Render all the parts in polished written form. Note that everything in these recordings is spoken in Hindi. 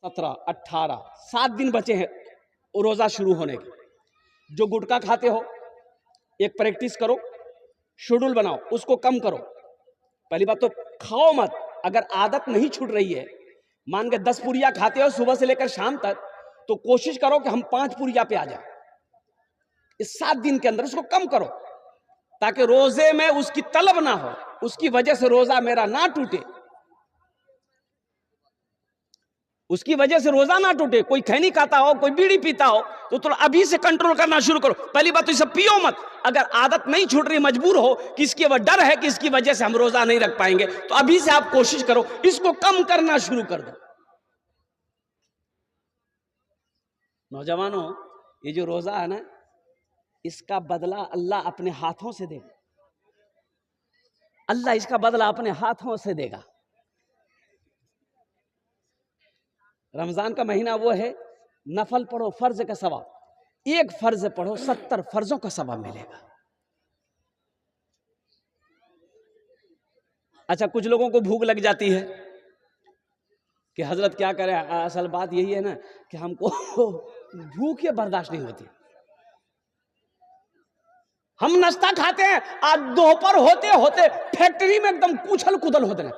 17, 18, 7 दिन बचे हैं रोजा शुरू होने के। जो गुटखा खाते हो, एक प्रैक्टिस करो, शेड्यूल बनाओ, उसको कम करो। पहली बात तो खाओ मत। अगर आदत नहीं छूट रही है, मान के 10 पूरियां खाते हो सुबह से लेकर शाम तक, तो कोशिश करो कि हम 5 पूरियां पे आ जाए इस 7 दिन के अंदर। उसको कम करो ताकि रोजे में उसकी तलब ना हो, उसकी वजह से रोजा मेरा ना टूटे, उसकी वजह से रोजा ना टूटे। कोई खैनी खाता हो, कोई बीड़ी पीता हो, तो थोड़ा अभी से कंट्रोल करना शुरू करो। पहली बात तो ये सब पियो मत। अगर आदत नहीं छूट रही, मजबूर हो कि इसकी डर है कि इसकी वजह से हम रोजा नहीं रख पाएंगे, तो अभी से आप कोशिश करो, इसको कम करना शुरू कर दो। नौजवानों, ये जो रोजा है ना, इसका बदला अल्लाह अपने हाथों से देगा। अल्लाह इसका बदला अपने हाथों से देगा। रमजान का महीना वो है, नफल पढ़ो, फर्ज का सवाब, एक फर्ज पढ़ो 70 फर्जों का सवाब मिलेगा। अच्छा, कुछ लोगों को भूख लग जाती है कि हजरत क्या करें। असल बात यही है ना कि हमको भूख बर्दाश्त नहीं होती। हम नाश्ता खाते हैं, आज दोपहर होते होते फैक्ट्री में एकदम कुछल कुदल होते हैं।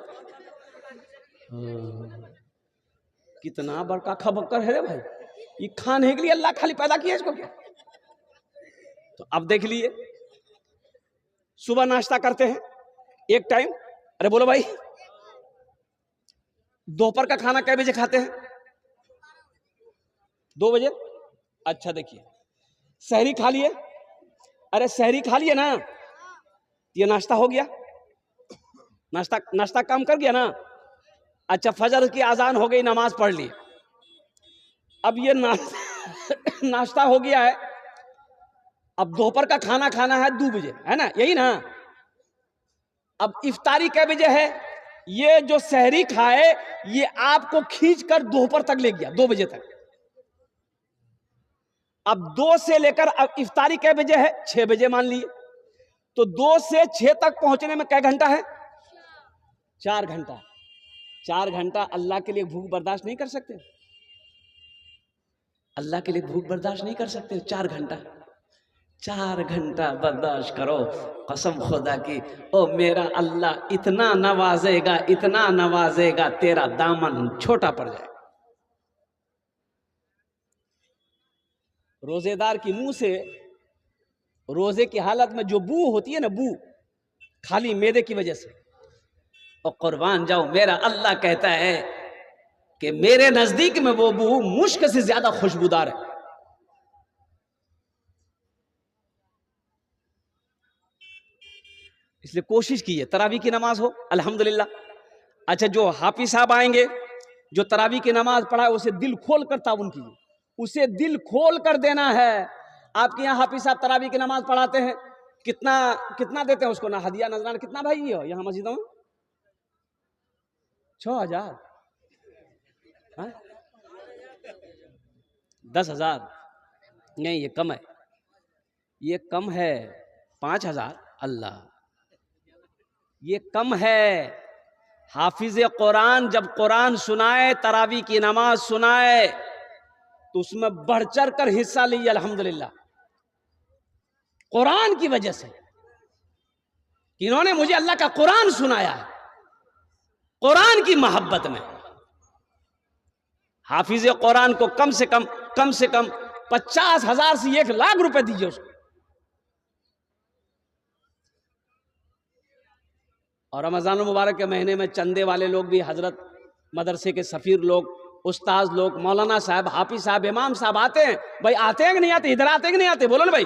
कितना बड़का खबक्कर है रे भाई, ये खाने के लिए अल्लाह खाली पैदा किया इसको क्या। तो अब देख लिए, सुबह नाश्ता करते हैं एक टाइम, अरे बोलो भाई, दोपहर का खाना कै बजे खाते हैं? 2 बजे। अच्छा देखिए, सहरी खा लिए, अरे सहरी खा लिए ना, ये नाश्ता हो गया, नाश्ता काम कर गया ना। अच्छा, फजर की आजान हो गई, नमाज पढ़ ली, अब ये नाश्ता हो गया है। अब दोपहर का खाना खाना है 2 बजे, है ना, यही ना। अब इफ्तारी कै बजे है? ये जो सहरी खाए, ये आपको खींच कर दोपहर तक ले गया, 2 बजे तक। अब 2 से लेकर अब इफ्तारी कै बजे है? 6 बजे मान लिए, तो 2 से 6 तक पहुंचने में कै घंटा है? 4 घंटा। 4 घंटा अल्लाह के लिए भूख बर्दाश्त नहीं कर सकते? अल्लाह के लिए भूख बर्दाश्त नहीं कर सकते? 4 घंटा, 4 घंटा बर्दाश्त करो। कसम खुदा की, ओ मेरा अल्लाह इतना नवाजेगा, इतना नवाजेगा, तेरा दामन छोटा पड़ जाएगा। रोजेदार की मुंह से रोजे की हालत में जो बू होती है ना, बू खाली मैदे की वजह से, और कुर्बान जाओ, मेरा अल्लाह कहता है कि मेरे नजदीक में वो बू मुश्क से ज्यादा खुशबूदार है। इसलिए कोशिश कीजिए, तरावी की नमाज हो, अल्हम्दुलिल्लाह। अच्छा, जो हाफिज साहब आएंगे, जो तरावी की नमाज पढ़ाए, उसे दिल खोल कर ताउन कीजिए, उसे दिल खोल कर देना है। आपके यहाँ हाफिज साहब तरावी की नमाज पढ़ाते हैं, कितना देते हैं उसको ना, हदिया नजराना कितना भाई ये हो यहाँ मस्जिदों में? 6000, 10,000 नहीं, ये कम है, ये कम है। 5,000, अल्लाह, ये कम है। हाफिज कुरान जब कुरान सुनाए, तरावी की नमाज सुनाए, तो उसमें बढ़ चढ़ कर हिस्सा लीजिए, अल्हम्दुलिल्लाह। कुरान की वजह से, इन्होंने मुझे अल्लाह का कुरान सुनाया है, कुरान की मोहब्बत में। हाफिज कुरान को कम से कम 50,000 से 1,00,000 रुपए दीजिए उसको। और रमजान मुबारक के महीने में चंदे वाले लोग भी, हजरत मदरसे के सफीर लोग, उस्ताद लोग, मौलाना साहब, हाफिज साहब, इमाम साहब आते हैं। भाई आते हैं कि नहीं आते? इधर आते हैं कि नहीं आते? बोलो ना भाई।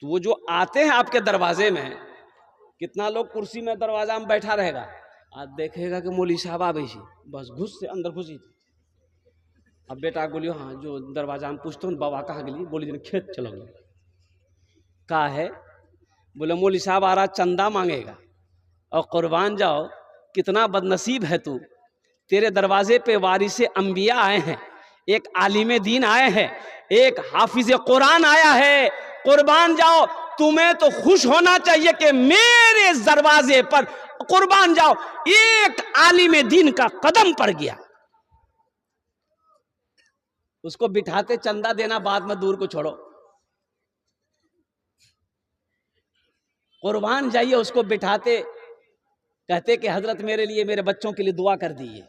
तो वो जो आते हैं आपके दरवाजे में, कितना लोग कुर्सी में दरवाजा में बैठा रहेगा, आज देखेगा कि मौली साहब आ गई, बस घुस से अंदर घुसी। अब बेटा बोलियो, हाँ, जो दरवाजा में पूछते हो बाबा कहाँ गई, बोली खेत चलो गए। कहा है? बोले मौली साहब आ रहा, चंदा मांगेगा। और कुर्बान जाओ, कितना बदनसीब है तू, तेरे दरवाजे पे वारिसे अंबिया आए हैं, एक आलिम दीन आए हैं, एक हाफिज कुरान आया है। कुर्बान जाओ, तुम्हें तो खुश होना चाहिए कि मेरे दरवाजे पर कुर्बान जाओ। एक आलिम दीन का कदम पड़ गया, उसको बिठाते, चंदा देना बाद में, दूर को छोड़ो, कुर्बान जाइए, उसको बिठाते, कहते कि हजरत मेरे लिए, मेरे बच्चों के लिए दुआ कर दीजिए।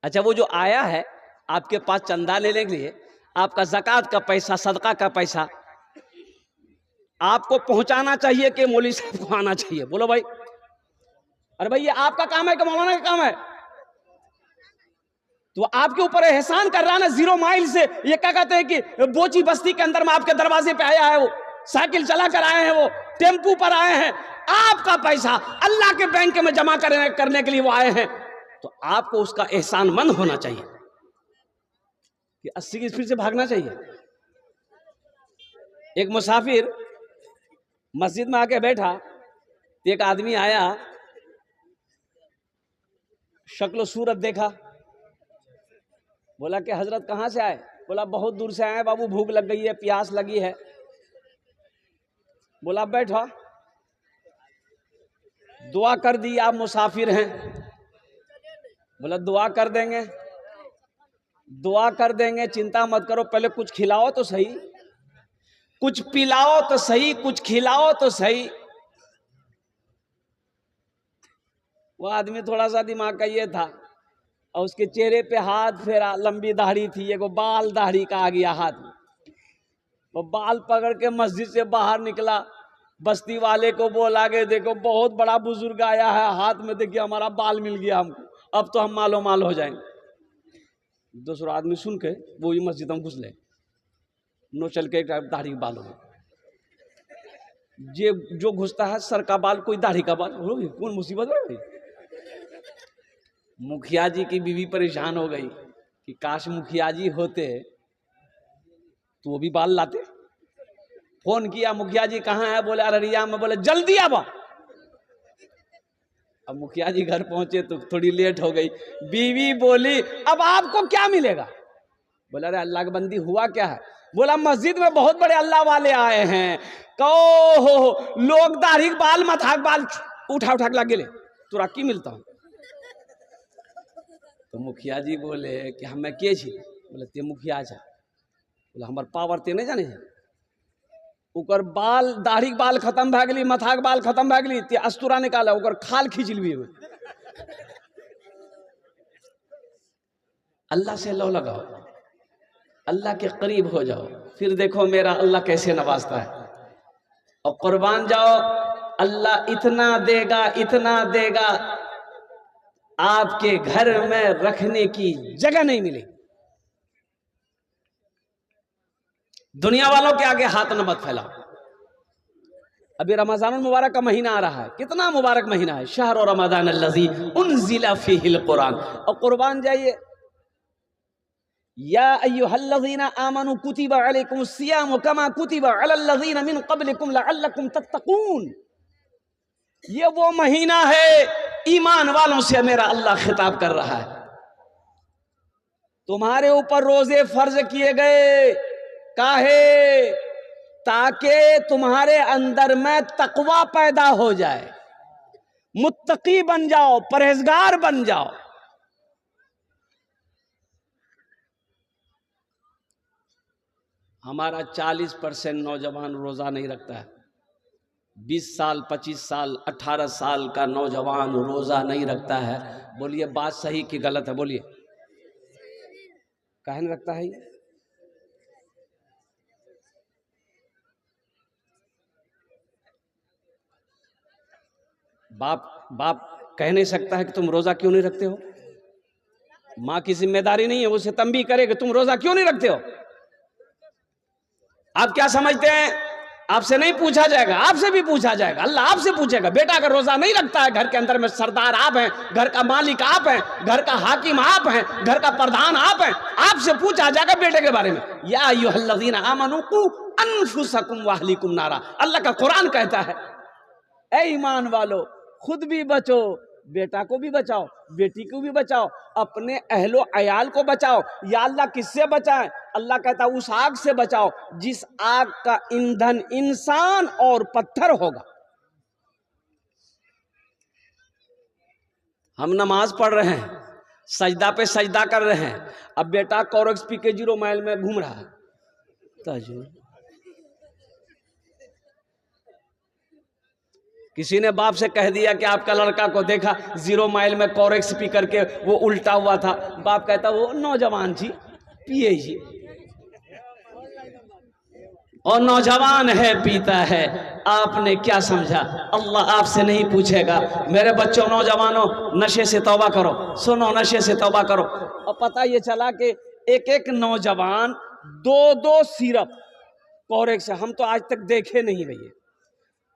अच्छा, वो जो आया है आपके पास चंदा लेने के लिए, आपका ज़कात का पैसा, सदका का पैसा आपको पहुंचाना चाहिए कि मौलवी साहब को आना चाहिए? बोलो भाई। अरे भाई, ये आपका काम है कि मौलाना का काम है? तो आपके ऊपर एहसान कर रहा है ना, 0 माइल से। ये क्या कहते हैं कि बोची बस्ती के अंदर में आपके दरवाजे पे आया है, वो साइकिल चला कर आए हैं, वो टेम्पू पर आए हैं, आपका पैसा अल्लाह के बैंक में जमा करने के लिए वो आए हैं, तो आपको उसका एहसानमंद होना चाहिए कि 80 की स्पीड से भागना चाहिए। एक मुसाफिर मस्जिद में आके बैठा, तो एक आदमी आया, शक्ल सूरत देखा, बोला कि हजरत कहाँ से आए? बोला बहुत दूर से आए बाबू, भूख लग गई है, प्यास लगी है। बोला बैठा, दुआ कर दी, आप मुसाफिर हैं। बोला दुआ कर देंगे, दुआ कर देंगे, चिंता मत करो, पहले कुछ खिलाओ तो सही, कुछ पिलाओ तो सही, कुछ खिलाओ तो सही। वो आदमी थोड़ा सा दिमाग का ये था, और उसके चेहरे पे हाथ फेरा, लंबी दाढ़ी थी, एगो बाल दाढ़ी का आ गया हाथ में। वो बाल पकड़ के मस्जिद से बाहर निकला, बस्ती वाले को बोला कि देखो बहुत बड़ा बुजुर्ग आया है, हाथ में देखिए हमारा बाल मिल गया हमको, अब तो हम मालो माल हो जाएंगे। दूसरा आदमी सुन के वो ही मस्जिद में घुस ले, नो चल के दाढ़ी के बालों में। ये जो घुसता है सर का बाल, कोई दाढ़ी का बाल, कौन मुसीबत है? मुखिया जी की बीवी परेशान हो गई कि काश मुखिया जी होते तो वो भी बाल लाते। फोन किया, मुखिया जी कहाँ है? बोले अररिया में। बोले जल्दी आब। अब मुखिया जी घर पहुंचे तो थोड़ी लेट हो गई। बीवी बोली अब आपको क्या मिलेगा? बोला अरे अल्लाह की बंदी हुआ क्या है? बोला मस्जिद में बहुत बड़े अल्लाह वाले आए हैं, कहो हो लोग दाढ़ी बाल मथाक बाल उठा उठा के लगे ले, तुरा की मिलता हूं। तो मुखिया जी बोले कि हमें के छी? बोले ते मुखिया छा। बोला हमार पावर ते नहीं जाने है, उकर बाल दाढ़ी बाल खत्म भए गेली, मथाक बाल खत्म भए गेली, ते अस्तूरा निकाला, उकर खाल खींच लिबी। अल्लाह से लो लगाओ, अल्लाह के करीब हो जाओ, फिर देखो मेरा अल्लाह कैसे नवाजता है। और कुर्बान जाओ, अल्लाह इतना देगा, इतना देगा, आपके घर में रखने की जगह नहीं मिलेगी। दुनिया वालों के आगे हाथ न मत फैलाओ। अभी रमजान मुबारक का महीना आ रहा है, कितना मुबारक महीना है, शहर और रमजान अल्लज़ी उन्ज़िला फ़ीहिल कुरान। और कुर्बान जाइए, या अय्युहल्लज़ीना आमनू कुतिबा अलैकुमुस सियाम कमा कुतिबा अलल्लज़ीना मिन क़ब्लिकुम लअल्लकुम तत्तक़ून। ये वो महीना है, ईमान वालों से मेरा अल्लाह खिताब कर रहा है। तुम्हारे ऊपर रोजे फर्ज किए गए, काहे? ताकि तुम्हारे अंदर में तकवा पैदा हो जाए, मुत्तकी बन जाओ, परहेजगार बन जाओ। हमारा 40% नौजवान रोजा नहीं रखता है। 20 साल, 25 साल, 18 साल का नौजवान रोजा नहीं रखता है। बोलिए बात सही कि गलत है? बोलिए, काहे नहीं रखता है? बाप कह नहीं सकता है कि तुम रोजा क्यों नहीं रखते हो? माँ की जिम्मेदारी नहीं है उसे तंबीह करे कि तुम रोजा क्यों नहीं रखते हो? आप क्या समझते हैं? आपसे नहीं पूछा जाएगा, आपसे भी पूछा जाएगा। अल्लाह आपसे पूछेगा, बेटा अगर रोजा नहीं रखता है, घर के अंदर में सरदार आप हैं, घर का मालिक आप हैं, घर का हाकिम आप हैं, घर का प्रधान आप हैं, आपसे पूछा जाएगा बेटे के बारे में। या अय्युहल्लज़ीना आमनू कू अनफुसकुम व अहलीकुम नारा। अल्लाह का कुरान कहता है, ए ईमान वालो, खुद भी बचो, बेटा को भी बचाओ, बेटी को भी बचाओ, अपने अहलो अयाल को बचाओ। या अल्लाह किससे बचाएं? अल्लाह कहता उस आग से बचाओ जिस आग का ईंधन इंसान और पत्थर होगा। हम नमाज पढ़ रहे हैं, सजदा पे सजदा कर रहे हैं, अब बेटा कोरेक्स पी के 0 माइल में घूम रहा है। ताजुब। किसी ने बाप से कह दिया कि आपका लड़का को देखा 0 माइल में कोरेक्स पी करके वो उल्टा हुआ था। बाप कहता वो नौजवान जी पिए जी, और नौजवान है पीता है, आपने क्या समझा? अल्लाह आपसे नहीं पूछेगा। मेरे बच्चों, नौजवानों, नशे से तौबा करो, सुनो, नशे से तौबा करो। और पता ये चला कि एक एक नौजवान 2-2 सिरप कोरेक्स, हम तो आज तक देखे नहीं भैया,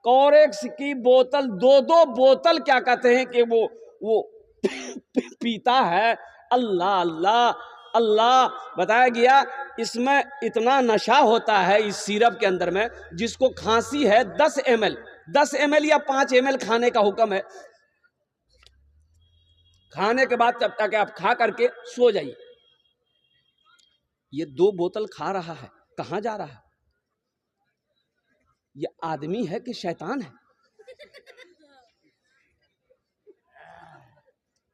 कोरेक्स की बोतल 2-2 बोतल क्या कहते हैं कि वो पीता है। अल्लाह अल्लाह अल्लाह। बताया गया इसमें इतना नशा होता है इस सिरप के अंदर में, जिसको खांसी है 10 ml या 5 ml खाने का हुक्म है। खाने के बाद तब तक आप खा करके सो जाइए। ये 2 बोतल खा रहा है, कहां जा रहा है? ये आदमी है कि शैतान है?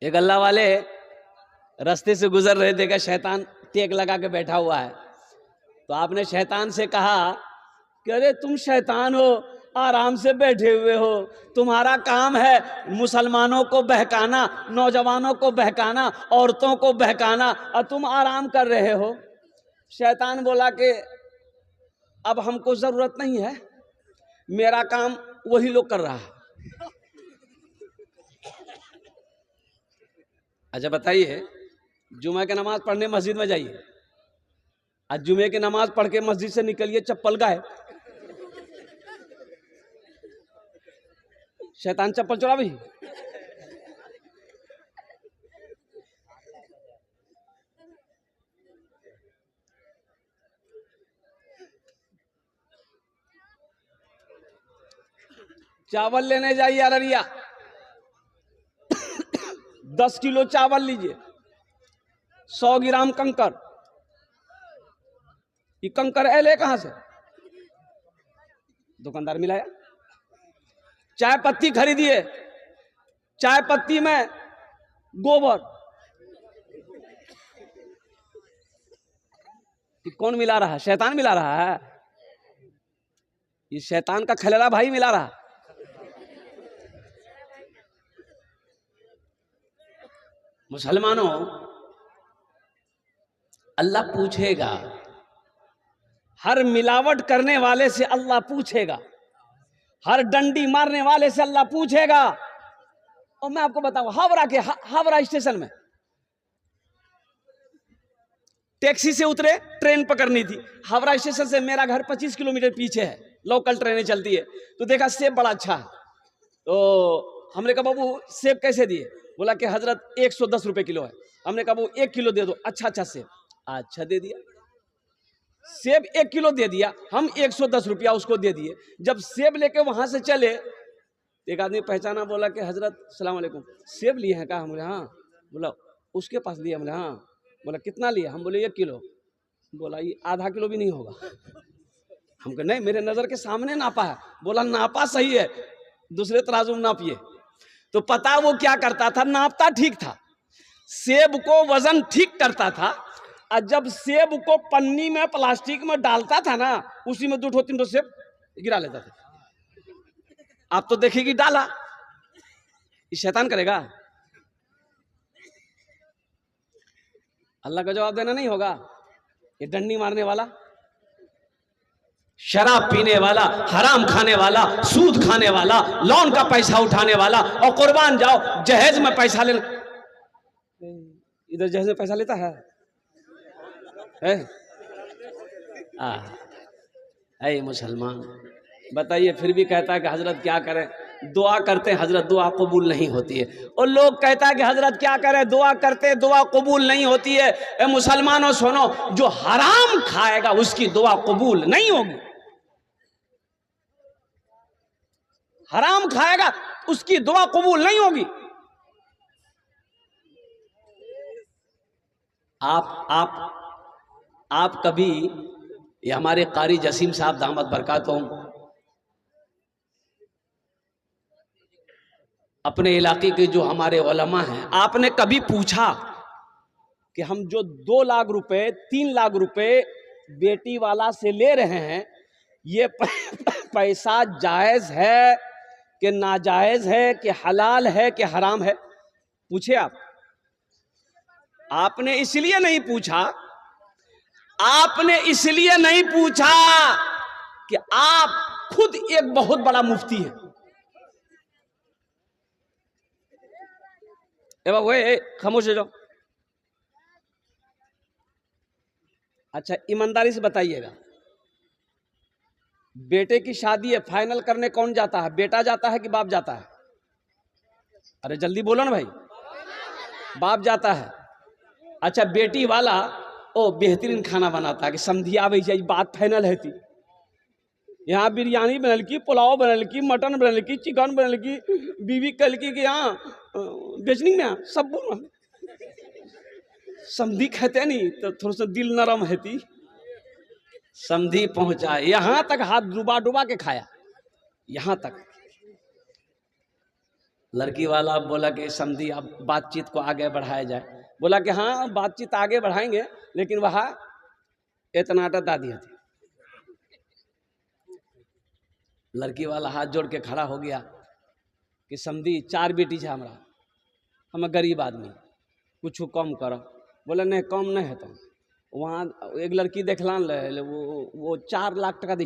एक अल्लाह वाले रास्ते से गुजर रहे, देखा शैतान टेक लगा के बैठा हुआ है। तो आपने शैतान से कहा कि अरे तुम शैतान हो, आराम से बैठे हुए हो, तुम्हारा काम है मुसलमानों को बहकाना, नौजवानों को बहकाना, औरतों को बहकाना, और तुम आराम कर रहे हो। शैतान बोला कि अब हमको जरूरत नहीं है, मेरा काम वही लोग कर रहा है। अच्छा बताइए, जुमे की नमाज पढ़ने मस्जिद में जाइए, आज जुमे की नमाज पढ़ के मस्जिद से निकलिए चप्पल गायब, शैतान चप्पल चुरा भी। चावल लेने जाइए अररिया, 10 किलो चावल लीजिए, 100 ग्राम कंकर। ये कंकर ले कहां से? दुकानदार मिलाया। चाय पत्ती खरीदिए, चाय पत्ती में गोबर। ये कौन मिला रहा है? शैतान मिला रहा है। ये शैतान का खलेला भाई मिला रहा है। मुसलमानों, अल्लाह पूछेगा, हर मिलावट करने वाले से अल्लाह पूछेगा, हर डंडी मारने वाले से अल्लाह पूछेगा। और मैं आपको बताऊं, हावड़ा स्टेशन में टैक्सी से उतरे, ट्रेन पकड़नी थी। हावड़ा स्टेशन से मेरा घर 25 किलोमीटर पीछे है, लोकल ट्रेनें चलती है। तो देखा सेब बड़ा अच्छा है, तो हमने कहा बाबू सेब कैसे दिए? बोला कि हजरत 110 रुपए किलो है। हमने कहा वो 1 किलो दे दो। अच्छा सेब। अच्छा दे दिया, सेब 1 किलो दे दिया, हम 110 रुपया उसको दे दिए। जब सेब लेके वहां से चले, एक आदमी पहचाना, बोला कि हजरत सलाम अलैकुम, सेब लिए हैं? कहा। हम बोले हाँ। बोला उसके पास लिए? हम बोले हाँ। बोला कितना लिया? हम बोले 1 किलो। बोला ये आधा किलो भी नहीं होगा। हम कहे नहीं, मेरे नजर के सामने नापा है। बोला नापा सही है, दूसरे तराजू में नापिए। तो पता वो क्या करता था, नापता ठीक था, सेब को वजन ठीक करता था, और जब सेब को पन्नी में प्लास्टिक में डालता था ना, उसी में 2-3 सेब गिरा लेता था। आप तो देखेगी डाला, ये शैतान करेगा। अल्लाह का जवाब देना नहीं होगा। ये डंडी मारने वाला, शराब पीने वाला, हराम खाने वाला, सूद खाने वाला, लोन का पैसा उठाने वाला, और कुर्बान जाओ जहेज में पैसा ले, इधर जहेज में पैसा लेता है, ऐ मुसलमान बताइए, फिर भी कहता है कि हजरत क्या करें? दुआ करते हैं हजरत, दुआ कबूल नहीं होती है। और लोग कहता है कि हजरत क्या करें, दुआ करते दुआ कबूल नहीं होती है। ए मुसलमानों सुनो, जो हराम खाएगा उसकी दुआ कबूल नहीं होगी। हराम खाएगा उसकी दुआ कबूल नहीं होगी। आप कभी, ये हमारे कारी जसीम साहब दामत बरकातुहुम, अपने इलाके के जो हमारे उलमा हैं, आपने कभी पूछा कि हम जो 2 लाख रुपए 3 लाख रुपए बेटी वाला से ले रहे हैं, ये पैसा जायज है कि नाजायज है कि हलाल है कि हराम है? पूछे आप? आपने इसलिए नहीं पूछा, आपने इसलिए नहीं पूछा कि आप खुद एक बहुत बड़ा मुफ्ती है। खामोश हो जाओ। अच्छा, ईमानदारी से बताइएगा, बेटे की शादी है, फाइनल करने कौन जाता है? बेटा जाता है कि बाप जाता है? अरे जल्दी बोलो ना भाई। बाप जाता है। अच्छा, बेटी वाला ओ बेहतरीन खाना बनाता है कि समझिया भाई चाहिए, बात फाइनल है थी। यहाँ बिरयानी बनल की, पुलाव बनल की, मटन बनल की, चिकन बनल की, बीवी कल की यहाँ बेचनी में सब बोल समधी कहते नहीं तो थोड़ा सा दिल नरम है थी। समधी पहुंचा, यहां तक हाथ डुबा डुबा के खाया, यहां तक। लड़की वाला बोला कि समधी अब बातचीत को आगे बढ़ाया जाए। बोला कि हाँ बातचीत आगे बढ़ाएंगे, लेकिन वहां इतनाटा दादी थी। लड़की वाला हाथ जोड़ के खड़ा हो गया कि समधी 4 बेटी है हमरा, हम गरीब आदमी, कुछ कम करो। बोला नहीं कम नहीं है। तो वहाँ एक लड़की देखलान ले वो 4 लाख टका दी,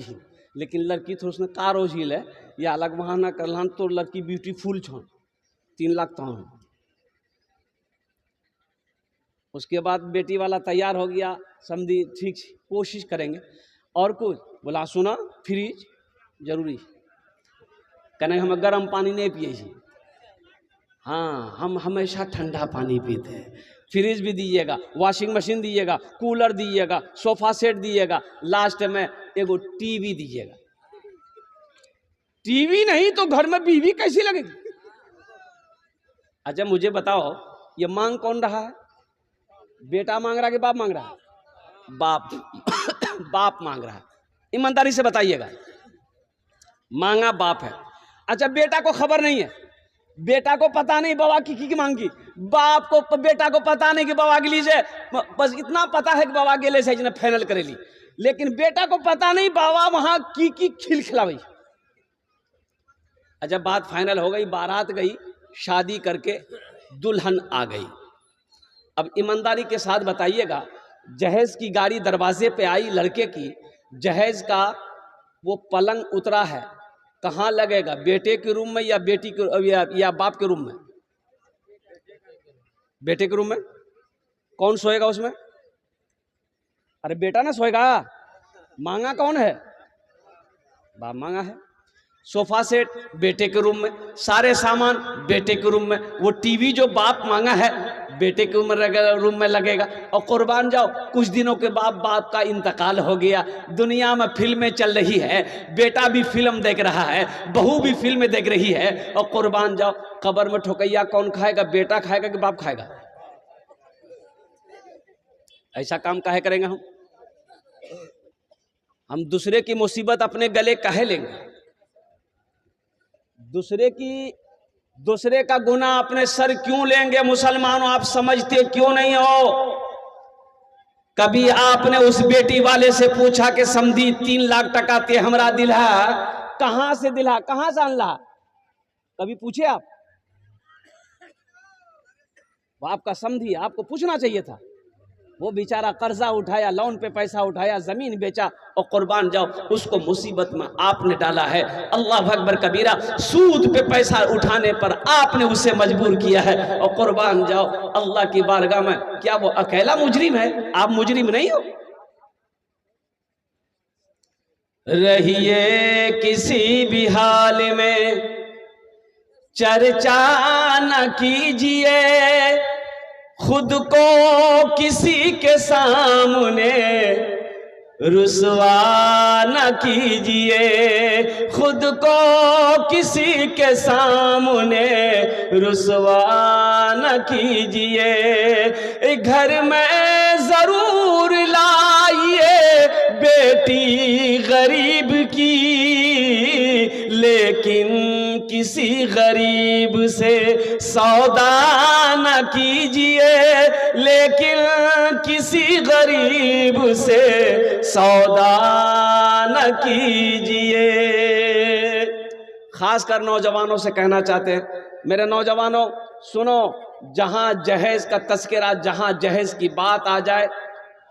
लेकिन लड़की थोड़ा सा कार हो झील है या अलग वहाँ ना करलान तो लड़की ब्यूटीफुल छो 3 लाख तो। उसके बाद बेटी वाला तैयार हो गया, समझी ठीक कोशिश करेंगे। और कुछ बोला सुना फ्रिज जरूरी, कहने हम गर्म पानी नहीं पिए, हाँ हम हमेशा ठंडा पानी पीते हैं। फ्रिज भी दीजिएगा, वॉशिंग मशीन दीजिएगा, कूलर दीजिएगा, सोफा सेट दीजिएगा, लास्ट में एगो टीवी दीजिएगा। टीवी नहीं तो घर में बीवी कैसी लगेगी? अच्छा मुझे बताओ, ये मांग कौन रहा है? बेटा मांग रहा है कि बाप मांग रहा है? बाप बाप मांग रहा है। ईमानदारी से बताइएगा, मांगा बाप है। अच्छा बेटा को खबर नहीं है, बेटा को पता नहीं बाबा की मांगी, बाप को बेटा को पता नहीं कि बाबा गिली से, बस इतना पता है कि बाबा गेले से इसने फाइनल करेली, लेकिन बेटा को पता नहीं बाबा वहां की खिलखिला भाई। अच्छा बात फाइनल हो गई, बारात गई, शादी करके दुल्हन आ गई। अब ईमानदारी के साथ बताइएगा, जहेज की गाड़ी दरवाजे पे आई लड़के की, जहेज का वो पलंग उतरा है, कहाँ लगेगा? बेटे के रूम में या बेटी के या बाप के रूम में? बेटे के रूम में। कौन सोएगा उसमें? अरे बेटा ना सोएगा। मांगा कौन है? बाप मांगा है। सोफा सेट बेटे के रूम में, सारे सामान बेटे के रूम में, वो टीवी जो बाप मांगा है बेटे के रूम में लगेगा। और कुर्बान जाओ, कुछ दिनों के बाद बाप का इंतकाल हो गया, दुनिया में फिल्में चल रही है, बेटा भी फिल्म देख रहा है, बहू भी फिल्म देख रही है, और कुर्बान जाओ कब्र में ठोकैया कौन खाएगा? बेटा खाएगा कि बाप खाएगा? ऐसा काम काहे करेंगे हम दूसरे की मुसीबत अपने गले काहे लेंगे? दूसरे का गुनाह अपने सर क्यों लेंगे? मुसलमानों आप समझते क्यों नहीं हो? कभी आपने उस बेटी वाले से पूछा कि समझी 3 लाख टका ते हमरा दिला, कहां से दिला, कहां से अनला? कभी पूछे आप? वो आपका समझी, आपको पूछना चाहिए था। वो बेचारा कर्जा उठाया, लोन पे पैसा उठाया, जमीन बेचा, और कुर्बान जाओ उसको मुसीबत में आपने डाला है। अल्लाह अकबर कबीरा, सूद पे पैसा उठाने पर आपने उसे मजबूर किया है। और कुर्बान जाओ अल्लाह की बारगाह में, क्या वो अकेला मुजरिम है? आप मुजरिम नहीं हो। रहिए किसी भी हाल में चर्चा न कीजिए, खुद को किसी के सामने रुसवा न कीजिए, खुद को किसी के सामने रुसवा न कीजिए। घर में जरूर लाइए बेटी गरीब की, लेकिन किसी गरीब से सौदा न कीजिए, लेकिन किसी गरीब से सौदा न कीजिए। खासकर नौजवानों से कहना चाहते हैं, मेरे नौजवानों सुनो, जहां जहेज का तस्करा, जहां जहेज की बात आ जाए,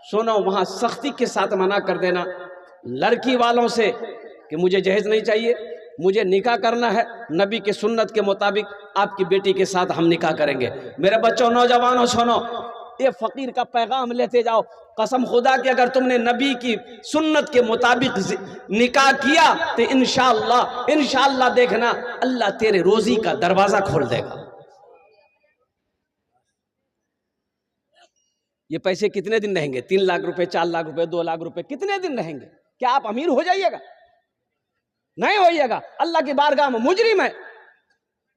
सुनो वहां सख्ती के साथ मना कर देना लड़की वालों से कि मुझे जहेज नहीं चाहिए, मुझे निकाह करना है, नबी के सुन्नत के मुताबिक आपकी बेटी के साथ हम निकाह करेंगे। मेरे बच्चों नौजवानों सुनो, ये फकीर का पैगाम लेते जाओ, कसम खुदा कि अगर तुमने नबी की सुन्नत के मुताबिक निकाह किया तो इंशाअल्लाह देखना अल्लाह तेरे रोजी का दरवाजा खोल देगा। ये पैसे कितने दिन रहेंगे? 3 लाख रुपए, 4 लाख रुपए, 2 लाख रुपए, कितने दिन रहेंगे? क्या आप अमीर हो जाइएगा? नहीं होइएगा। अल्लाह की बारगाह में मुजरिम है।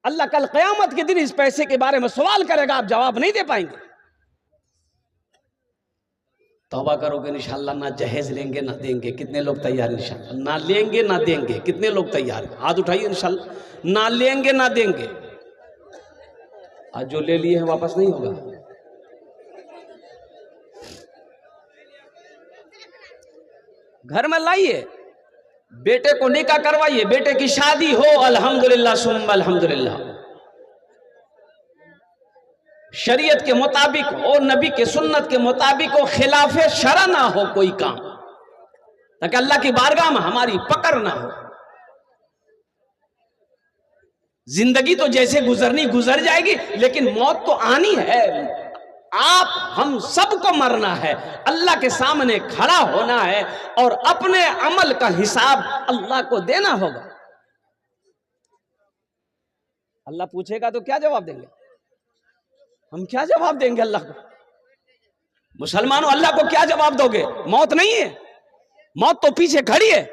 अल्लाह कल क़यामत के दिन इस पैसे के बारे में सवाल करेगा, आप जवाब नहीं दे पाएंगे। तौबा करोगे इंशाअल्लाह, ना जहेज लेंगे ना देंगे। कितने लोग तैयार इंशाअल्लाह? ना लेंगे ना देंगे। कितने लोग तैयार? हाथ उठाइए इंशाअल्लाह। ना लेंगे ना देंगे। आज जो ले लिए हैं वापस नहीं होगा। घर में लाइए, बेटे को निकाह करवाइए, बेटे की शादी हो, अल्हम्दुलिल्लाह सुम्मा अल्हम्दुलिल्लाह, शरीयत के मुताबिक हो, नबी के सुन्नत के मुताबिक हो, खिलाफे शरा ना हो कोई काम, ताकि अल्लाह की बारगाह में हमारी पकड़ ना हो। जिंदगी तो जैसे गुजरनी गुजर जाएगी, लेकिन मौत तो आनी है। आप हम सबको मरना है, अल्लाह के सामने खड़ा होना है और अपने अमल का हिसाब अल्लाह को देना होगा। अल्लाह पूछेगा तो क्या जवाब देंगे? हम क्या जवाब देंगे अल्लाह को? मुसलमानों, अल्लाह को क्या जवाब दोगे? मौत नहीं है, मौत तो पीछे खड़ी है।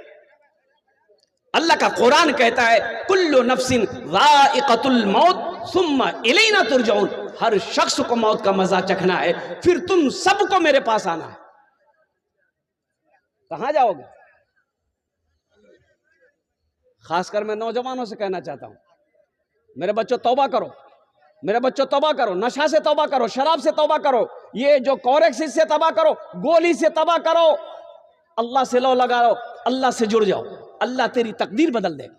अल्लाह का कुरान कहता है, कुल्लु नफ्सिन ज़ाइक़तुल मौत सुम्मा इलैना तुरजऊन। हर शख्स को मौत का मजा चखना है, फिर तुम सबको मेरे पास आना है। कहां जाओगे? खासकर मैं नौजवानों से कहना चाहता हूं, मेरे बच्चों तौबा करो, मेरे बच्चों तौबा करो, नशा से तौबा करो, शराब से तौबा करो, ये जो कोरेक्स से तौबा करो, गोली से तौबा करो, अल्लाह से लो लगा लो, अल्लाह से जुड़ जाओ, अल्लाह तेरी तकदीर बदल देगा।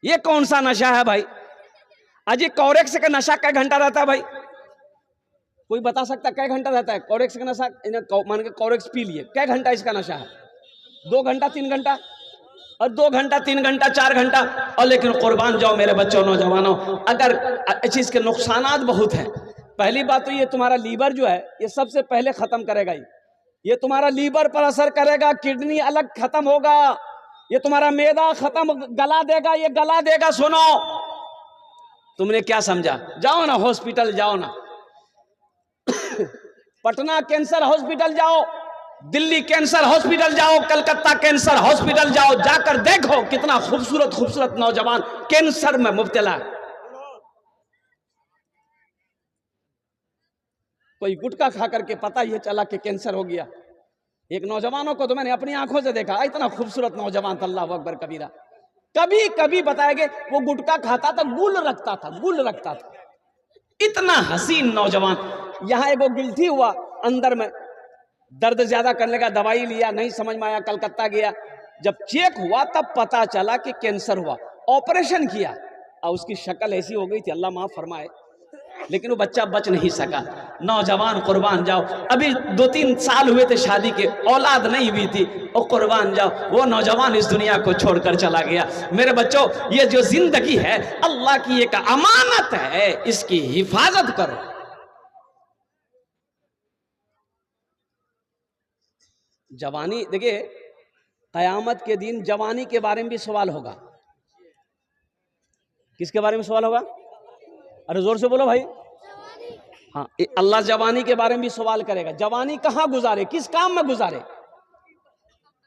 ये कौन सा नशा है भाई? आज ये कोरेक्स का नशा कै घंटा रहता है भाई? कोई बता सकता कै घंटा रहता है कोरेक्स का नशा? मान के कोरेक्स पी लिए, कै घंटा इसका नशा है? 2 घंटा 3 घंटा, और 2 घंटा 3 घंटा 4 घंटा। और लेकिन कुर्बान जाओ मेरे बच्चों नौजवानों, अगर अच्छी इसके नुकसानात बहुत हैं। पहली बात तो ये तुम्हारा लीवर जो है ये सबसे पहले खत्म करेगा। ये तुम्हारा लीवर पर असर करेगा, किडनी अलग खत्म होगा, ये तुम्हारा मैदा खत्म गला देगा, ये गला देगा। सुनो, तुमने क्या समझा? जाओ ना हॉस्पिटल, जाओ ना पटना कैंसर हॉस्पिटल जाओ, दिल्ली कैंसर हॉस्पिटल जाओ, कलकत्ता कैंसर हॉस्पिटल जाओ, जाकर देखो कितना खूबसूरत खूबसूरत नौजवान कैंसर में मुब्तला है। कोई गुटखा खा करके पता ये चला कि कैंसर हो गया। एक नौजवानों को तो मैंने अपनी आंखों से देखा, इतना खूबसूरत नौजवान था, अल्लाह अकबर कबीरा। कभी कभी बताएंगे वो गुटखा खाता था, गुल रखता था, गुल रखता था, इतना हसीन नौजवान। यहां एक वो गिल्टी हुआ अंदर में, दर्द ज्यादा करने का दवाई लिया, नहीं समझ में आया, कलकत्ता गया, जब चेक हुआ तब पता चला कि कैंसर हुआ। ऑपरेशन किया और उसकी शक्ल ऐसी हो गई थी, अल्लाह माफ फरमाए, लेकिन वो बच्चा बच नहीं सका। नौजवान कुर्बान जाओ, अभी 2-3 साल हुए थे शादी के, औलाद नहीं हुई थी, और कुर्बान जाओ वो नौजवान इस दुनिया को छोड़कर चला गया। मेरे बच्चों, ये जो जिंदगी है अल्लाह की एक अमानत है, इसकी हिफाजत करो। जवानी, देखिए कयामत के दिन जवानी के बारे में भी सवाल होगा। किसके बारे में सवाल होगा? अरे जोर से बोलो भाई। हाँ, अल्लाह जवानी के बारे में भी सवाल करेगा। जवानी कहाँ गुजारे, किस काम में गुजारे?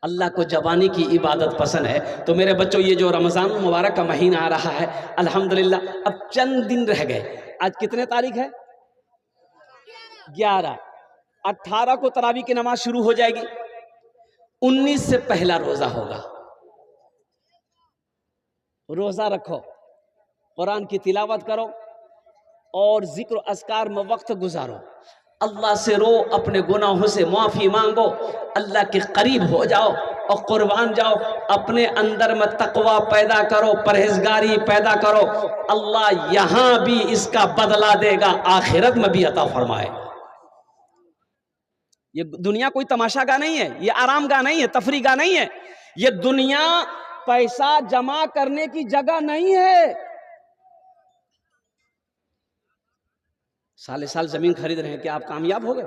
अल्लाह को जवानी की इबादत पसंद है। तो मेरे बच्चों, ये जो रमज़ान मुबारक का महीना आ रहा है, अल्हम्दुलिल्लाह अब चंद दिन रह गए। आज कितने तारीख है? 11। 18 को तरावी की नमाज शुरू हो जाएगी। 19 से पहला रोजा होगा। रोज़ा रखो, कुरान की तिलावत करो और जिक्र अस्कार में वक्त गुजारो, अल्लाह से रो, अपने गुनाहों से माफ़ी मांगो, अल्लाह के करीब हो जाओ और कुर्बान जाओ। अपने अंदर में तकवा पैदा करो, परहेजगारी पैदा करो, अल्लाह यहाँ भी इसका बदला देगा, आखिरत में भी अता फरमाएगा। ये दुनिया कोई तमाशा का नहीं है, ये आराम का नहीं है, तफरी का नहीं है। ये दुनिया पैसा जमा करने की जगह नहीं है। साले साल जमीन खरीद रहे हैं, क्या आप कामयाब हो गए?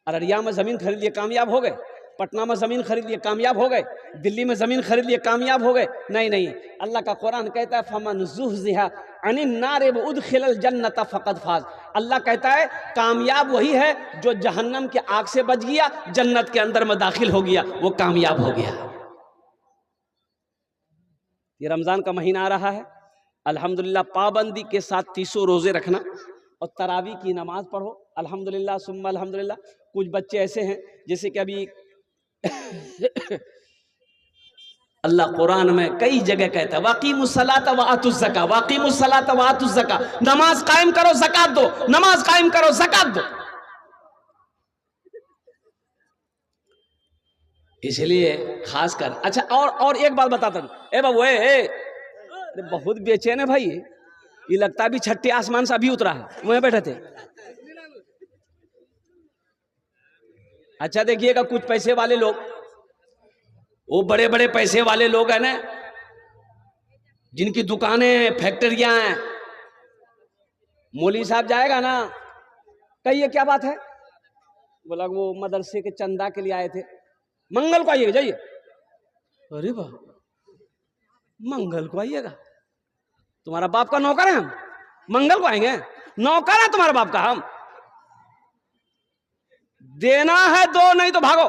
अररिया में जमीन खरीद लिए, कामयाब हो गए? पटना में जमीन खरीद लिए, कामयाब हो गए? दिल्ली में जमीन खरीद लिए, कामयाब हो गए? नहीं नहीं, अल्लाह का कुरान कहता है फमन ज़ुहज़िहा अनिन नार व उदखिलल जन्नत फ़क़द फ़ाज़। अल्लाह कहता है कामयाब वही है जो जहन्नम के आग से बच गया, जन्नत के अंदर में दाखिल हो गया, वो कामयाब हो गया। ये रमज़ान का महीना आ रहा है, अल्हम्दुलिल्लाह पाबंदी के साथ 30 रोज़े रखना और तरावी की नमाज पढ़ो, अल्हम्दुलिल्लाह सुम्मा अल्हम्दुलिल्लाह। कुछ बच्चे ऐसे हैं जैसे कि अभी अल्लाह कुरान में कई जगह कहता है वाक़ीमुस्सलात व आतुज़्ज़का, वाक़ीमुस्सलात व आतुज़्ज़का, नमाज कायम करो ज़कात दो, नमाज कायम करो ज़कात दो। इसलिए खासकर अच्छा और एक बात बताता हूँ, ए बाबू बहुत बेचैन है भाई, ये लगता भी छठे आसमान से अभी उतरा है, वहीं बैठे थे। अच्छा देखिएगा, कुछ पैसे वाले लोग, वो बड़े बड़े पैसे वाले लोग हैं ना, जिनकी दुकानें फैक्ट्रियां हैं, मौलवी साहब जाएगा ना, कहिए क्या बात है, बोला वो मदरसे के चंदा के लिए आए थे, मंगल को आइएगा, जाइए। अरे वाह, मंगल को आइएगा? तुम्हारा बाप का नौकर है हम, मंगल को आएंगे? नौकर है तुम्हारा बाप का हम, देना है दो, नहीं तो भागो।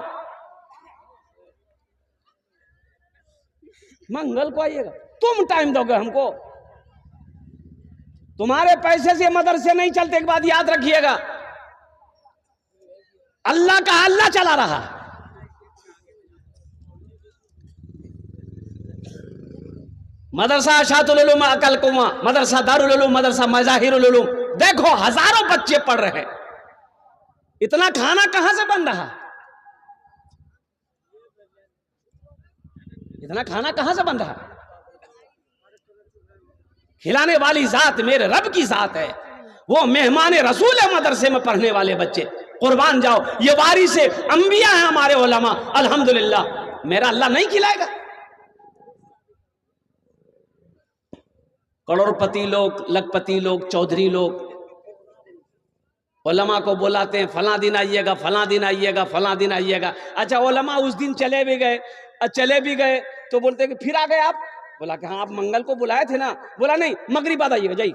मंगल को आइएगा? तुम टाइम दोगे हमको? तुम्हारे पैसे से मदरसे नहीं चलते, एक बात याद रखिएगा, अल्लाह का अल्लाह चला रहा है। मदरसा शातुल उलूम अकल कुआं, मदरसा दारुल उलूम, मदरसा मज़ाहिरुल उलूम, देखो हजारों बच्चे पढ़ रहे हैं, इतना खाना कहां से बन रहा? इतना खाना कहां से बन रहा? खिलाने वाली जात मेरे रब की जात है, वो मेहमान रसूल है मदरसे में पढ़ने वाले बच्चे। कुर्बान जाओ, ये वारिस अंबिया है हमारे उलमा, अल्हम्दुलिल्लाह। मेरा अल्लाह नहीं खिलाएगा? करोड़पति लोग, लखपति लोग, चौधरी लोग उलमा को बुलाते हैं, फला दिन आइएगा, फला दिन आइएगा, फला दिन आइएगा। अच्छा उलमा उस दिन चले भी गए, तो बोलते कि फिर आ गए आप? बोला कि हाँ आप मंगल को बुलाए थे ना? बोला नहीं, मगरिब बाद आइएगा, जाइए।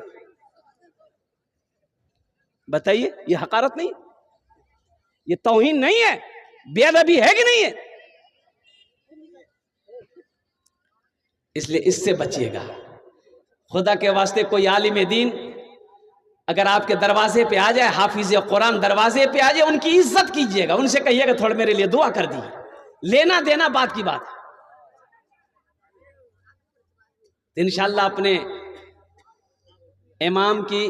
बताइए, ये हकारत नहीं, ये तौहीन नहीं है, बेअदबी है कि नहीं है? इसलिए इससे बचिएगा। खुदा के वास्ते कोई आलिम दीन अगर आपके दरवाजे पे आ जाए, हाफिज कुरान दरवाजे पे आ जाए, उनकी इज्जत कीजिएगा, उनसे कहिएगा थोड़ा मेरे लिए दुआ कर दी। लेना देना बात की बात है। इंशाअल्लाह अपने इमाम की,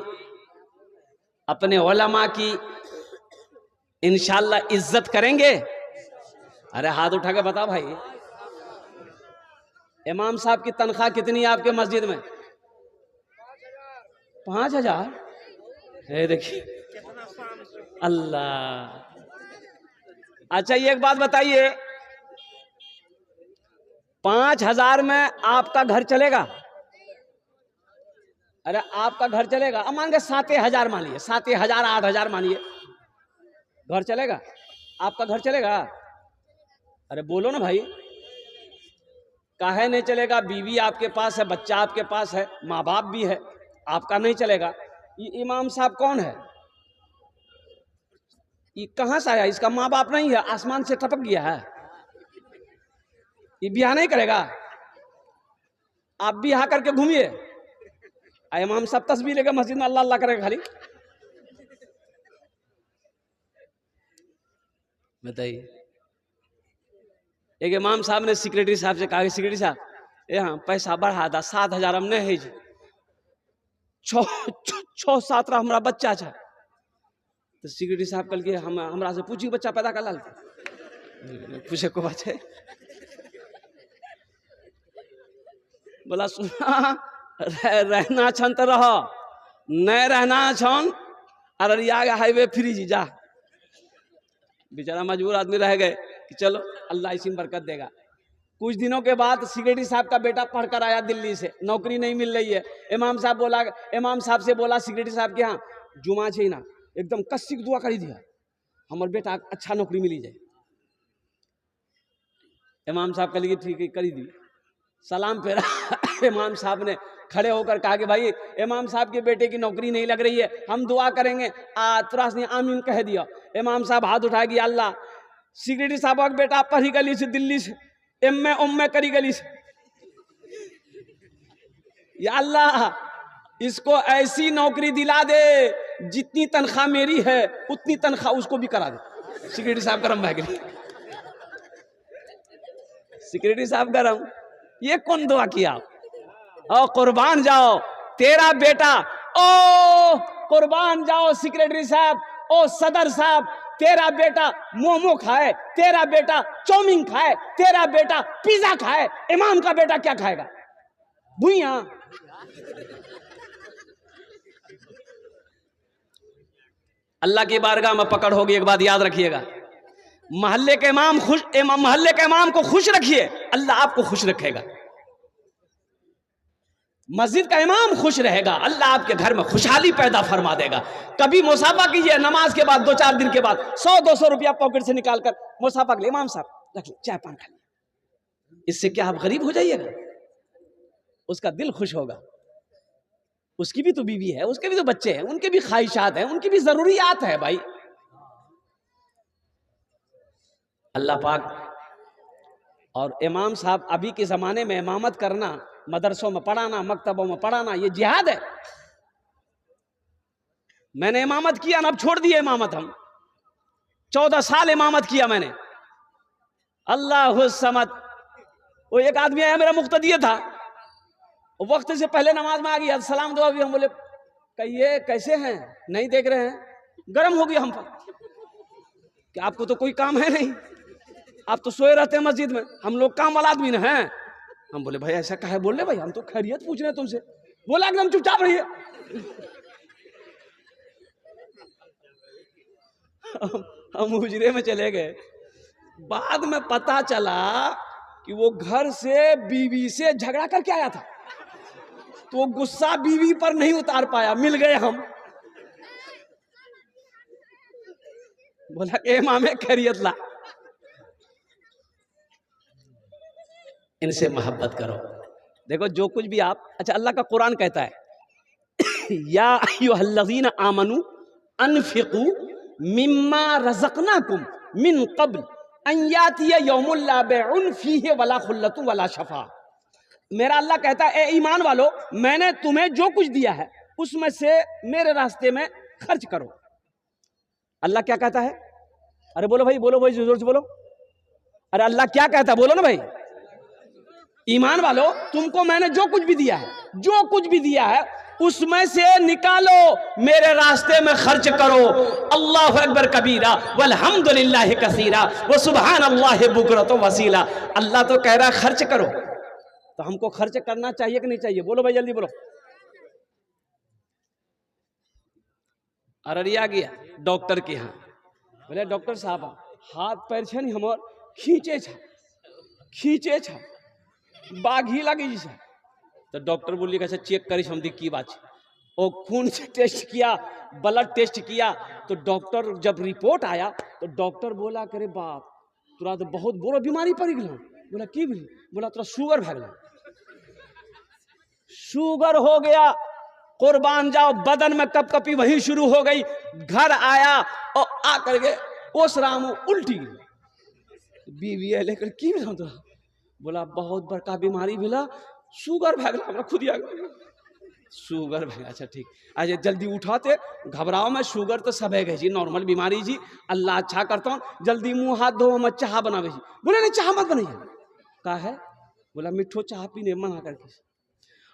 अपने उलमा की इंशाअल्लाह इज्जत करेंगे। अरे हाथ उठा के बता भाई, इमाम साहब की तनख्वाह कितनी है आपके मस्जिद में? 5,000। देखिए अल्लाह। अच्छा ये एक बात बताइए, 5,000 में आपका घर चलेगा? अरे आपका घर चलेगा? अब मान के 7,000 मानिए, 7,000 8,000 मानिए, घर चलेगा? आपका घर चलेगा? अरे बोलो ना भाई, काहे नहीं चलेगा? बीवी आपके पास है, बच्चा आपके पास है, माँ बाप भी है, आपका नहीं चलेगा? ये इमाम साहब कौन है? ये कहां से आया? इसका माँ बाप नहीं है, आसमान से टपक गया है? ये ब्याह नहीं करेगा? आप भी यहाँ करके घूमिए, इमाम साहब तस्बीह लेकर मस्जिद में अल्लाह अल्लाह करेगा खाली। बताइए। एक इमाम साहब ने सेक्रेटरी साहब से कहा, सेक्रेटरी साहब यहाँ पैसा बढ़ा दा 7,000 हम नहीं है 6-7 हमारा बच्चा था। तो सिक्योरिटी साहब कल के हमरा से पूछी बच्चा पैदा कर लाल पूछे को बात है। बोला सुना रहना छन तो रह, नहीं रहना छन अररिया हाईवे फ्री जी जा। बेचारा मजबूर आदमी रह गए कि चलो अल्लाह इसी में बरकत देगा। कुछ दिनों के बाद सिक्योरिटी साहब का बेटा पढ़कर आया दिल्ली से, नौकरी नहीं मिल रही है। इमाम साहब से बोला सिक्योरिटी साहब के यहाँ जुमा छे ना एकदम कस्सी दुआ करी दिया हमारे बेटा अच्छा नौकरी मिली जाए। इमाम साहब कह ठीक है करी दी। सलाम फेरा इमाम साहब ने खड़े होकर कहा कि भाई इमाम साहब के बेटे की नौकरी नहीं लग रही है, हम दुआ करेंगे। तुरंत ने आमीन कह दिया। इमाम साहब हाथ उठा गया अल्लाह सिक्योरिटी साहब का बेटा पढ़ी गली से दिल्ली से एम करी गली से, या अल्लाह इसको ऐसी नौकरी दिला दे जितनी तनख्वाह मेरी है उतनी तनख्वाह उसको भी करा दे। सिक्योरिटी साहब गरम भाग गई। सिक्योरिटी साहब गरम, ये कौन दुआ किया? ओ कुर्बान जाओ तेरा बेटा, ओ कुर्बान जाओ सिक्योरिटी साहब, ओ सदर साहब तेरा बेटा मोमो खाए, तेरा बेटा चाउमीन खाए, तेरा बेटा पिज्जा खाए, इमाम का बेटा क्या खाएगा? भुइया। अल्लाह की बारगाह में पकड़ होगी। एक बात याद रखिएगा, मोहल्ले के इमाम को खुश रखिए, अल्लाह आपको खुश रखेगा। मस्जिद का इमाम खुश रहेगा, अल्लाह आपके घर में खुशहाली पैदा फरमा देगा। कभी मुसाफा कीजिए नमाज के बाद 2-4 दिन के बाद 100-200 रुपया पॉकेट से निकालकर मुसाफा के लिए इमाम साहब रख चाय पान खा लिया। इससे क्या आप गरीब हो जाइएगा? उसका दिल खुश होगा। उसकी भी तो बीवी है, उसके भी तो बच्चे हैं, उनके भी ख्वाहिशात हैं, उनकी भी जरूरियात है भाई। अल्लाह पाक और इमाम साहब अभी के जमाने में इमामत करना, मदरसों में पढ़ाना, मकतबों में पढ़ाना, ये जिहाद है। मैंने इमामत किया ना, अब छोड़ दिया इमामत। हम 14 साल इमामत किया मैंने। अल्लाह समद। वो एक आदमी आया मेरा मुक्तदी था, वक्त से पहले नमाज में आ गया, सलाम दुआ भी। हम बोले कहिए कैसे हैं, नहीं देख रहे हैं? गर्म हो गया हम पर कि आपको तो कोई काम है नहीं, आप तो सोए रहते हैं मस्जिद में, हम लोग काम वाला आदमी न हैं। हम बोले भाई ऐसा कहे बोल रहे, भाई हम तो खैरियत पूछ रहे हैं तुमसे। बोला एकदम चुपचाप रहिए। हम हुजरे में चले गए। बाद में पता चला कि वो घर से बीवी से झगड़ा करके आया था, तो वो गुस्सा बीवी पर नहीं उतार पाया, मिल गए हम। बोला कि इमाम खैरियत ला। इनसे मोहब्बत करो। देखो जो कुछ भी आप, अच्छा अल्लाह का कुरान कहता है या अय्युहल्लज़ीना आमनू अनफिकू मिम्मा रज़क़नाकुम मिन क़ब्ल अन यातिया यौमुल ला बैउन फीहि वला खुल्लतु वला शफा। मेरा अल्लाह कहता है ए ईमान वालो, मैंने तुम्हें जो कुछ दिया है उसमें से मेरे रास्ते में खर्च करो। अल्लाह क्या कहता है? अरे बोलो भाई, बोलो भाई, जोर से बोलो। अरे अल्लाह क्या कहता है, बोलो ना भाई। ईमान वालो, तुमको मैंने जो कुछ भी दिया है, जो कुछ भी दिया है उसमें से निकालो, मेरे रास्ते में खर्च करो। अल्लाहु अकबर कबीरा वल्हम्दुलिल्लाहि कसीरा व सुब्हानल्लाहि बुकरतु वसीला। अल्लाह तो कह रहा है खर्च करो, तो हमको खर्च करना चाहिए कि नहीं चाहिए? बोलो भाई जल्दी बोलो। अररिया गया डॉक्टर के यहाँ, बोले डॉक्टर साहब हाथ पैर छे नहीं हमर खींचे छा बाघी लगी छै। तो डॉक्टर बोलिए अच्छा चेक करी हम की बात है। और खून से टेस्ट किया, ब्लड टेस्ट किया, तो डॉक्टर जब रिपोर्ट आया तो डॉक्टर बोला करे बाप तोरा तो बहुत बड़ो बीमारी पड़ गया। बोला की भेल? बोला तोरा शुगर भए गया। शुगर हो गया, कुर्बान जाओ, बदन में कपकपी वही शुरू हो गई। घर आया और आकर के ओस राम उल्टी बीवी है लेकर की भेल तोरा? बोला बहुत बड़का बीमारी भेला, शुगर भए गया। हमरा खुद शुगर भए। अच्छा ठीक, अच्छा जल्दी उठाते, घबराओ में, शुगर तो सब है जी, नॉर्मल बीमारी जी, अल्लाह अच्छा करता हूँ, जल्दी मुंह हाथ धो, हम चाह बनावे जी। बोले नहीं चाह मत बनाइए। का है बोला मिठो चाह पीने मना करके,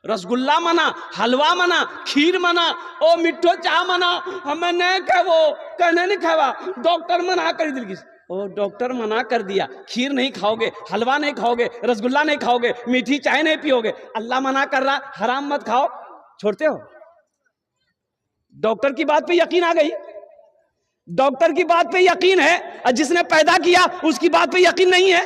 रसगुल्ला मना, हलवा मना, खीर मना, ओ मिठो चाह मना, हमें नहीं खाओ, कहने नहीं खावा, डॉक्टर मना कर दिल किस, ओ डॉक्टर मना कर दिया, खीर नहीं खाओगे, हलवा नहीं खाओगे, रसगुल्ला नहीं खाओगे, मीठी चाय नहीं पियोगे, अल्लाह मना कर रहा हराम मत खाओ, छोड़ते हो? डॉक्टर की बात पे यकीन आ गई, डॉक्टर की बात पे यकीन है, और जिसने पैदा किया उसकी बात पे यकीन नहीं है।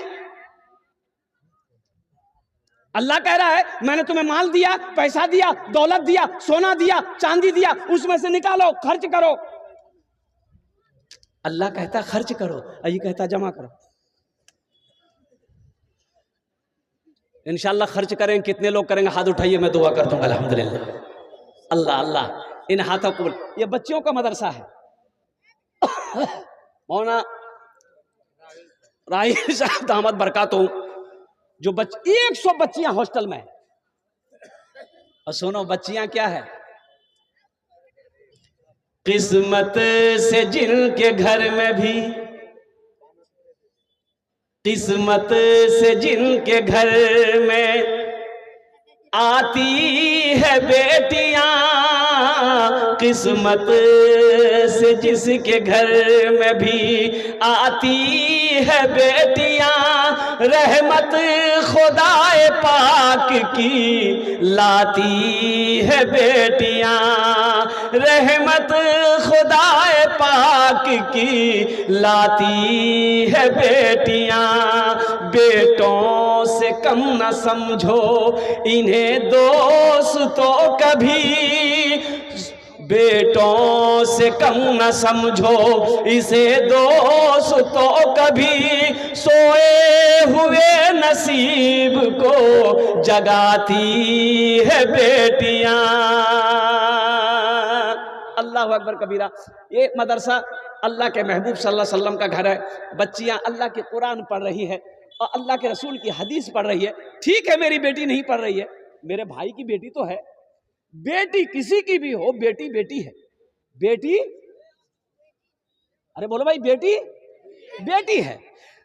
अल्लाह कह रहा है मैंने तुम्हें माल दिया, पैसा दिया, दौलत दिया, सोना दिया, चांदी दिया, उसमें से निकालो, खर्च करो। अल्लाह कहता खर्च करो, ये कहता जमा करो। इंशाल्लाह खर्च करें, कितने लोग करेंगे हाथ उठाइए, मैं दुआ कर दूंगा अल्हम्दुलिल्लाह। अल्लाह अल्लाह इन हाथों को, ये बच्चियों का मदरसा है, मौलाना राही साहब दामद बरकातहू, जो 100 बच्चियां हॉस्टल में है। और सुनो बच्चियां क्या है, किस्मत से जिनके घर में भी, किस्मत से जिनके घर में आती है बेटियां, किस्मत से जिसके घर में भी आती है बेटियां, रहमत खुदाए पाक की लाती है बेटियां, रहमत खुदाए पाक की लाती है बेटियां। बेटों से कम न समझो इन्हें दोस्तों कभी, बेटों से कम न समझो इसे दोस्तों कभी, सोए हुए नसीब को जगाती है बेटियां। अल्लाह अकबर कबीरा। ये मदरसा अल्लाह के महबूब सल्लल्लाहु अलैहि वसल्लम का घर है। बच्चियां अल्लाह के कुरान पढ़ रही है और अल्लाह के रसूल की हदीस पढ़ रही है। ठीक है मेरी बेटी नहीं पढ़ रही है, मेरे भाई की बेटी तो है। बेटी किसी की भी हो, बेटी बेटी है। बेटी, अरे बोलो भाई, बेटी बेटी है।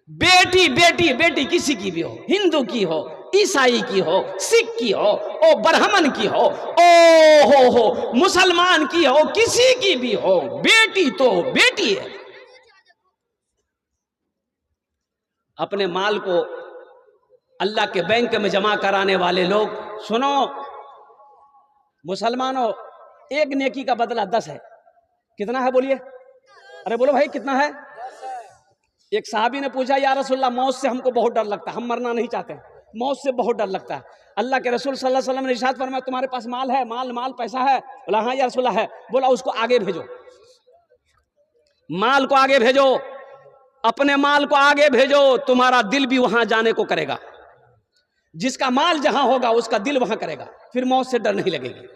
बेटी बेटी बेटी किसी की भी हो, हिंदू की हो, ईसाई की हो, सिख की हो, ओ ब्राह्मण की हो मुसलमान की हो, किसी की भी हो, बेटी तो बेटी है। अपने माल को अल्लाह के बैंक में जमा कराने वाले लोग, सुनो मुसलमानों, एक नेकी का बदला 10 है। कितना है बोलिए? अरे बोलो भाई कितना है? एक साहबी ने पूछा, या रसूलल्लाह मौत से हमको बहुत डर लगता है, हम मरना नहीं चाहते, मौत से बहुत डर लगता है। अल्लाह के रसूल सल्लल्लाहु अलैहि वसल्लम ने इरशाद फरमाया, तुम्हारे पास माल है? माल पैसा है? बोला हाँ या रसूलल्लाह है। बोला उसको आगे भेजो, माल को आगे भेजो, अपने माल को आगे भेजो, तुम्हारा दिल भी वहां जाने को करेगा। जिसका माल जहां होगा उसका दिल वहां करेगा, फिर मौत से डर नहीं लगेगी।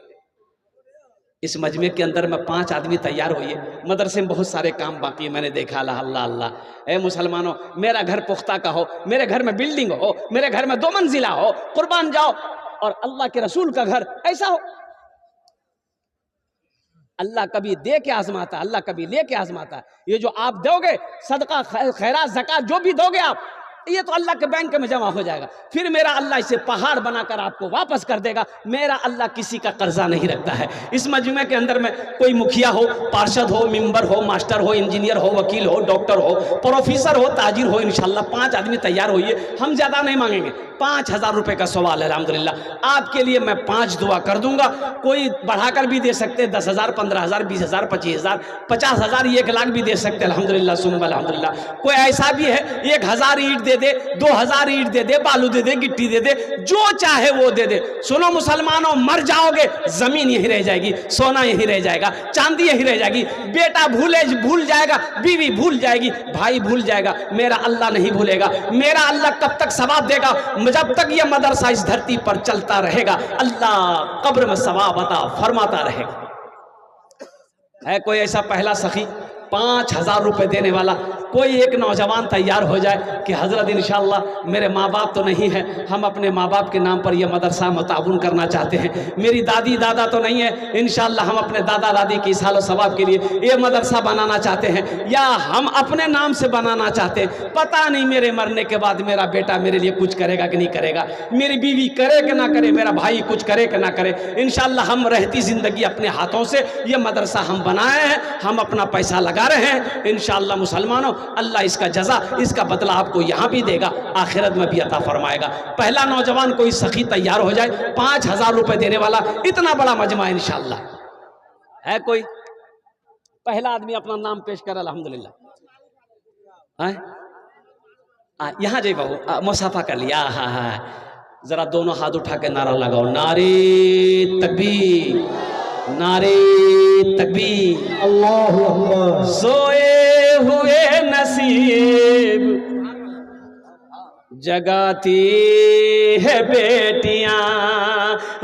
इस मजमे के अंदर में 5 आदमी तैयार हुए। मदरसे में बहुत सारे काम बाकी है, मैंने देखा। अल्लाह अल्लाह अल्लाह। ए मुसलमानों, मेरा घर पुख्ता का हो, मेरे घर में बिल्डिंग हो, मेरे घर में 2 मंजिला हो, कुर्बान जाओ। और अल्लाह के रसूल का घर ऐसा हो। अल्लाह कभी दे के आजमाता, अल्लाह कभी ले के आजमाता। ये जो आप दोगे सदका, खैरात, ज़कात जो भी दोगे आप, ये तो अल्लाह के बैंक में जमा हो जाएगा। फिर मेरा अल्लाह इसे पहाड़ बनाकर आपको वापस कर देगा। मेरा अल्लाह किसी का कर्जा नहीं रखता है। इस मजमे के अंदर में कोई मुखिया हो, पार्षद हो, मेंबर हो, मास्टर हो, इंजीनियर हो, वकील हो, डॉक्टर हो, प्रोफेसर हो, ताजिर हो, इंशाल्लाह 5 आदमी तैयार होइए। हम ज्यादा नहीं मांगेंगे, 5000 रुपए का सवाल है। अल्हम्दुलिल्लाह आपके लिए मैं 5 दुआ कर दूंगा। कोई बढ़ाकर भी दे सकते, 10,000, 15,000, 20,000, 25,000, 50,000, 1 लाख भी दे सकते। अल्हम्दुलिल्लाह सुम्मा अल्हम्दुलिल्लाह। कोई ऐसा भी है 1000 ईंट दे दे, 2000 ईंट दे दे, बालू दे दे, गिट्टी दे दे, जो चाहे वो दे दे। सुनो मुसलमानों, मर जाओगे जमीन यही रह जाएगी, सोना यही रह जाएगा, चांदी यही रह जाएगी, बेटा भूल जाएगा, बीवी भूल जाएगी, भाई भूल जाएगा, मेरा अल्लाह नहीं भूलेगा। मेरा अल्लाह कब तक सवाब देगा? जब तक यह मदरसा इस धरती पर चलता रहेगा, अल्लाह कब्र में सवाब अता फरमाता रहेगा। है कोई ऐसा पहला सखी 5,000 रुपये देने वाला कोई एक नौजवान तैयार हो जाए कि हज़रत इंशाअल्लाह मेरे माँ बाप तो नहीं है, हम अपने माँ बाप के नाम पर यह मदरसा मुताउन करना चाहते हैं। मेरी दादी दादा तो नहीं है, इंशाअल्लाह हम अपने दादा दादी की सालो सवाब के लिए ये मदरसा बनाना चाहते हैं, या हम अपने नाम से बनाना चाहते हैं। पता नहीं मेरे मरने के बाद मेरा बेटा मेरे लिए कुछ करेगा कि नहीं करेगा, मेरी बीवी करे कि ना करे, मेरा भाई कुछ करे कि ना करे। इंशाअल्लाह हम रहती ज़िंदगी अपने हाथों से ये मदरसा हम बनाए हैं, हम अपना पैसा लगा रहे हैं। इंशाअल्लाह मुसलमानों, अल्लाह इसका जज़ा, इसका बदला आपको यहाँ भी देगा, आखिरत में भी अता फरमाएगा। पहला नौजवान कोई सखी तैयार हो जाए 5,000 रुपये देने वाला, इतना बड़ा मजमा इंशाअल्लाह है। कोई पहला आदमी अपना नाम पेश कर, अल्हम्दुलिल्लाह। यहाँ जाइए बाबू, मुसाफा कर लिया। हाँ हाँ, जरा दोनों हाथ उठा के नारा लगाओ, नारे तकबीर, नारे तकबीर, अल्लाहु अकबर। सोए हुए नसीब जगाती है बेटियां,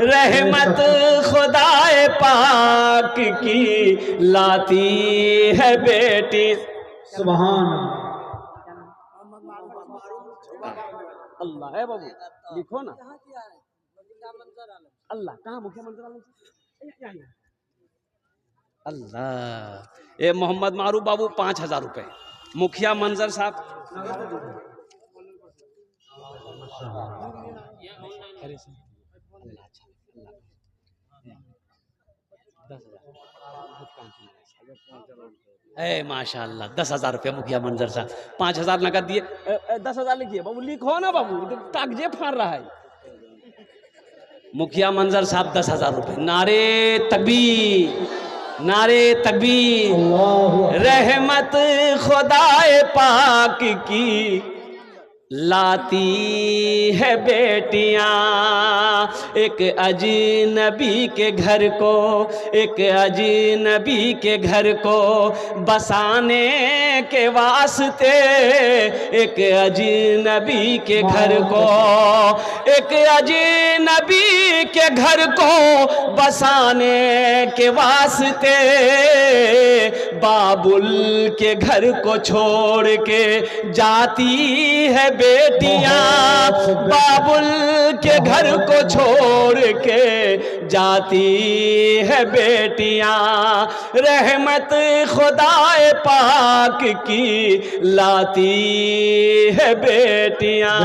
रहमत खुदाए पाक की लाती है बेटी। सुभान अल्लाह है बाबू, लिखो ना। अल्लाह कहाँ मुख्यमंत्री? अल्लाह। ये मोहम्मद मारूफ बाबू 5,000 रुपये, मुखिया मंजर साहब। माशाअल्लाह 10,000 रुपये मुखिया मंजर साहब, 5,000 नगद दिए। 10,000 लिखिए बाबू, लिखो ना बाबू, कागजे फाड़ रहा है। मुखिया मंजर साहब 10,000 रुपये। नारे तकबीर, नारे तकबीर, रहमत खुदाए पाक की लाती है बेटियां, एक अजनबी के घर को, एक अजनबी के घर को बसाने के वास्ते, एक अजनबी के घर को, एक अजनबी के घर को बसाने के वास्ते, बाबुल के घर को छोड़ के जाती है बेटियां, बाबुल के घर को छोड़ के जाती है बेटियां, रहमत खुदाए पाक की लाती है बेटियां।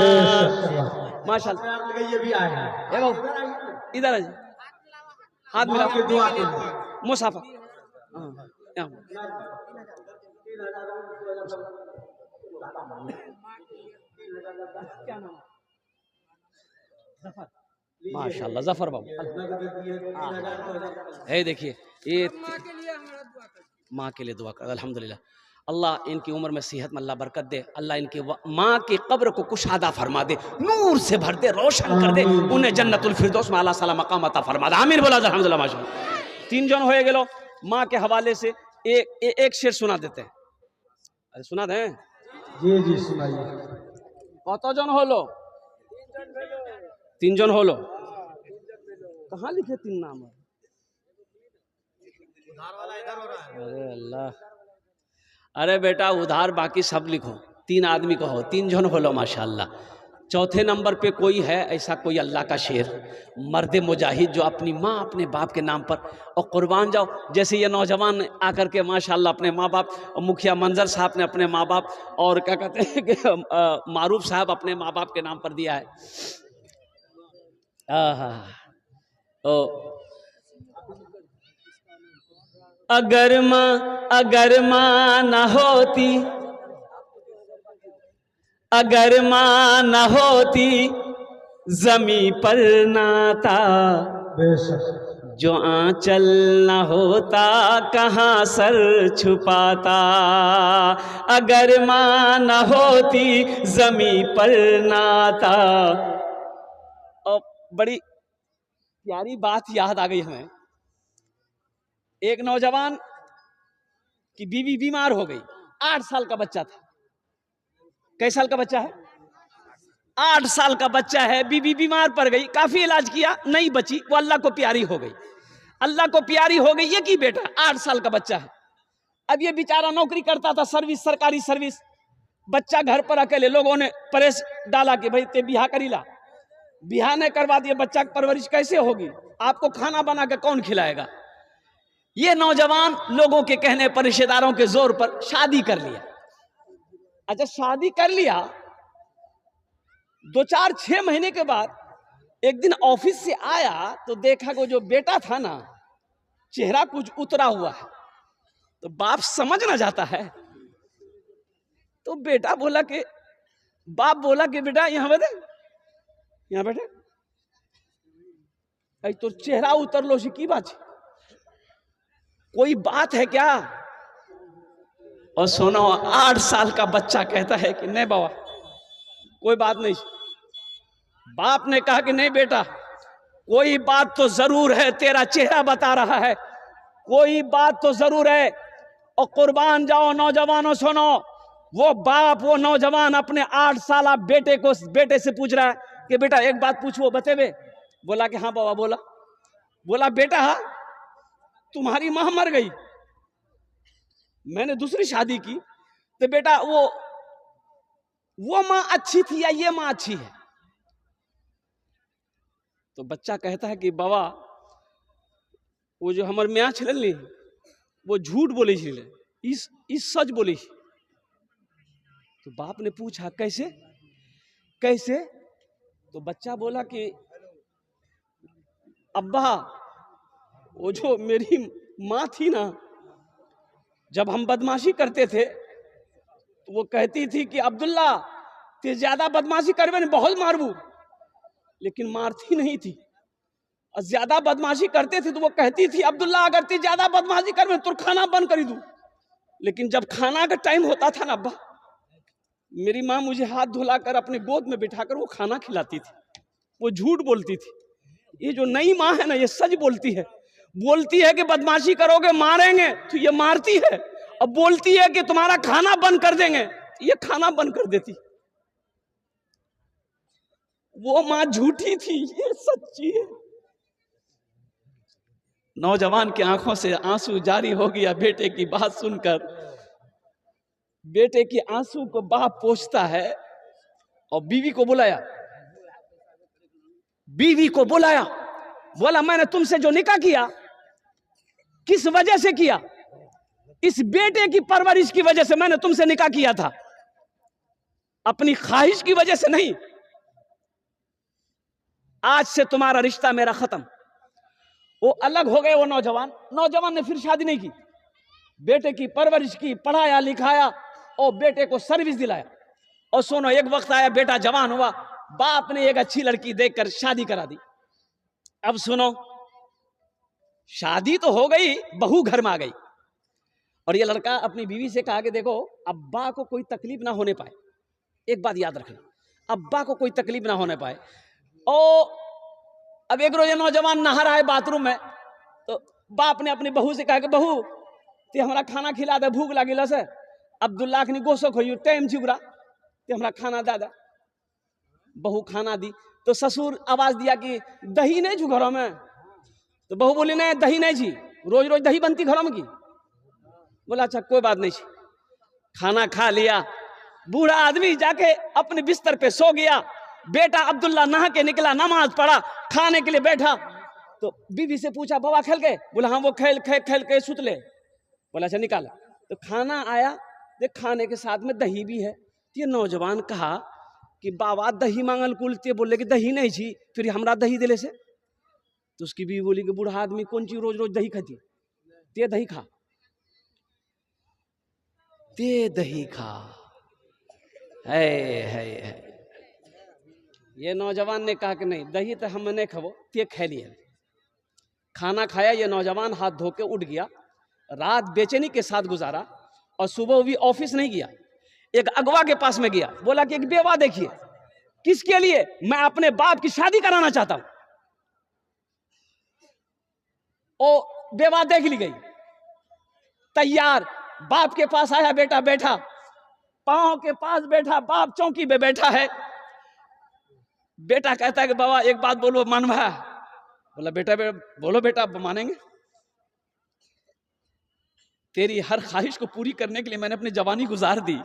माशाअल्लाह। ये भी आया इधर आइए, हाथ मिला, मुसाफा। माशाअल्लाह जफर बाबू। है देखिए, ये माँ के लिए दुआ कर। अल्हम्दुलिल्लाह, अल्लाह इनकी उम्र में सेहत में अल्लाह बरकत दे, अल्लाह इनकी माँ की कब्र को कुशादा फरमा दे, नूर से भर दे, रोशन कर दे, उन्हें जन्नतुल फिरदौस में अल्लाह सला मकाम अता फरमा दे। आमीन बोला अल्हम्दुलिल्लाह माशाअल्लाह। 3 जन होए गेलो, माँ के हवाले से एक शेर सुना देते हैं। अरे सुना दें? जी जी सुनाइए। कतजन होलो? 3 जन होलो। कहाँ लिखे 3 नाम? अरे अल्लाह, अरे बेटा उधार बाकी सब लिखो, 3 आदमी को हो, 3 जन होलो माशाअल्लाह। चौथे नंबर पे कोई है ऐसा, कोई अल्लाह का शेर, मर्द मुजाहिद जो अपनी माँ अपने बाप के नाम पर और कुर्बान जाओ। जैसे ये नौजवान आकर के माशाअल्लाह अपने माँ बाप, मुखिया मंजर साहब ने अपने माँ बाप, और क्या कहते हैं कि मारूफ साहब अपने माँ बाप के नाम पर दिया है। अगर माँ न होती, अगर माँ न होती जमी पर नाता, जो आंचल न होता कहाँ सर छुपाता, अगर माँ न होती जमी पर नाता। और बड़ी प्यारी बात याद आ गई हमें, एक नौजवान की बीवी बीमार हो गई, 8 साल का बच्चा था। कैसे साल का बच्चा है? 8 साल का बच्चा है, बीवी बीमार पड़ गई, काफी इलाज किया, नहीं बची, वो अल्लाह को प्यारी हो गई, अल्लाह को प्यारी हो गई। ये की बेटा 8 साल का बच्चा है, अब ये बेचारा नौकरी करता था, सर्विस, सरकारी सर्विस, बच्चा घर पर अकेले, लोगों ने प्रेस डाला कि भाई ते बिहा करीला, बिहा नहीं करवा दिए, बच्चा की परवरिश कैसे होगी, आपको खाना बना के कौन खिलाएगा। ये नौजवान लोगों के कहने पर, रिश्तेदारों के जोर पर शादी कर लिया। अच्छा, शादी कर लिया, 2-4-6 महीने के बाद एक दिन ऑफिस से आया तो देखा कि जो बेटा था ना, चेहरा कुछ उतरा हुआ है। तो बाप समझ ना जाता है, तो बेटा बोला कि, बाप बोला कि बेटा यहां बैठे, यहां बैठे, अरे तो चेहरा उतर लो की बात है, कोई बात है क्या। और सुनो, 8 साल का बच्चा कहता है कि नहीं बाबा कोई बात नहीं। बाप ने कहा कि नहीं बेटा, कोई बात तो जरूर है, तेरा चेहरा बता रहा है, कोई बात तो जरूर है। और कुर्बान जाओ नौजवानों, सुनो, वो बाप, वो नौजवान अपने 8 साल बेटे से पूछ रहा है कि बेटा एक बात पूछो, बतेबे। बोला कि हाँ बाबा। बोला बेटा तुम्हारी मां मर गई, मैंने दूसरी शादी की, तो बेटा वो मां अच्छी थी या ये मां अच्छी है। तो बच्चा कहता है कि बाबा वो जो हमारे म्याँ छिलन ली, वो झूठ बोले छिले, इस सच बोली। तो बाप ने पूछा कैसे कैसे। तो बच्चा बोला कि अब्बा वो जो मेरी माँ थी ना, जब हम बदमाशी करते थे तो वो कहती थी कि अब्दुल्ला ते ज्यादा बदमाशी करवे ने बहुत मारबू, लेकिन मारती नहीं थी। और ज्यादा बदमाशी करते थे तो वो कहती थी अब्दुल्ला अगर ते ज्यादा बदमाशी करवे तो खाना बंद कर दूं। लेकिन जब खाना का टाइम होता था ना अब्बा, मेरी माँ मुझे हाथ धुलाकर अपने गोद में बिठाकर वो खाना खिलाती थी। वो झूठ बोलती थी। ये जो नई माँ है ना, ये सच बोलती है। बोलती है कि बदमाशी करोगे मारेंगे, तो ये मारती है। अब बोलती है कि तुम्हारा खाना बंद कर देंगे, ये खाना बंद कर देती। वो माँ झूठी थी, ये सच्ची है। नौजवान की आंखों से आंसू जारी हो गया बेटे की बात सुनकर। बेटे की आंसू को बाप पोंछता है और बीवी को बुलाया। बोला मैंने तुमसे जो निकाह किया किस वजह से किया? इस बेटे की परवरिश की वजह से मैंने तुमसे निकाह किया था, अपनी ख्वाहिश की वजह से नहीं। आज से तुम्हारा रिश्ता मेरा खत्म। वो अलग हो गए। वो नौजवान ने फिर शादी नहीं की, बेटे की परवरिश की, पढ़ाया लिखाया और बेटे को सर्विस दिलाया। और सुनो, एक वक्त आया बेटा जवान हुआ, बाप ने एक अच्छी लड़की देखकर शादी करा दी। अब सुनो, शादी तो हो गई, बहू घर में आ गई और ये लड़का अपनी बीवी से कहा कि देखो अब्बा को कोई तकलीफ ना होने पाए, एक बात याद रखना, अब्बा को कोई तकलीफ ना होने पाए। और अब एक रोज नौजवान नहा रहा है बाथरूम में, तो बाप ने अपनी बहू से कहा कि बहू ते हमारा खाना खिला दे, भूख लगी से। अब्दुल्ला ने गोसो खोई टाइम चिबरा ते हमारा खाना दादा। बहू खाना दी तो ससुर आवाज दिया कि दही नहीं छू घरों में। तो बहू बोली नहीं दही नहीं छी, रोज रोज दही बनती घरों में की। बोला अच्छा कोई बात नहीं छी। खाना खा लिया, बूढ़ा आदमी जाके अपने बिस्तर पे सो गया। बेटा अब्दुल्ला नहा के निकला, नमाज पढ़ा, खाने के लिए बैठा तो बीवी से पूछा बाबा खेल के? बोला हाँ वो खेल के सुत ले। बोला अच्छा निकाला। तो खाना आया, देख खाने के साथ में दही भी है। तो ये नौजवान कहा कि बाबा दही मांगल कुलते, बोले कि दही नहीं छी, फिर हमरा दही दिले से। तो उसकी बीवी बोली कि बूढ़ा आदमी कौन चीज रोज रोज दही खाती, ते दही खा, ते दही खा। है ये नौजवान ने कहा कि नहीं दही तो हम नहीं खाबो, ते खा लिए। खाना खाया, ये नौजवान हाथ धो के उठ गया। रात बेचैनी के साथ गुजारा और सुबह भी ऑफिस नहीं गया। एक अगवा के पास में गया, बोला कि एक बेवा देखिए। किसके लिए? मैं अपने बाप की शादी कराना चाहता हूं। ओ बेवा देख ली गई, तैयार। बाप के पास आया, बेटा बैठा, पांव के पास बैठा, बाप चौकी पे बैठा है। बेटा कहता है कि बाबा एक बात बोलो, मानवा। बोला बेटा बोलो बेटा, मानेंगे। तेरी हर ख्वाहिश को पूरी करने के लिए मैंने अपनी जवानी गुजार दी,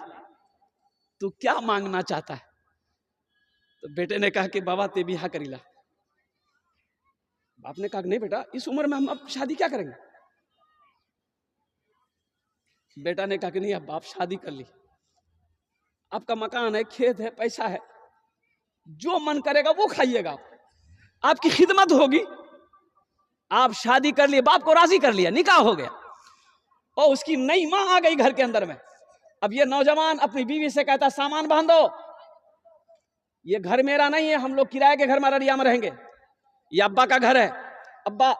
तू क्या मांगना चाहता है? तो बेटे ने कहा कि बाबा ते बिहा करीला। बाप ने कहा नहीं बेटा, इस उम्र में हम अब शादी क्या करेंगे? बेटा ने कहा कि नहीं, अब बाप शादी कर ली, आपका मकान है, खेत है, पैसा है, जो मन करेगा वो खाइएगा, आपकी खिदमत होगी, आप शादी कर लिए, बाप को राजी कर लिया, निकाह हो गया। और उसकी नई मां आ गई घर के अंदर में। अब ये नौजवान अपनी बीवी से कहता सामान बांधो, ये घर मेरा नहीं है, हम लोग किराए के घर में अररिया में रहेंगे, ये अब्बा का घर है, अब्बा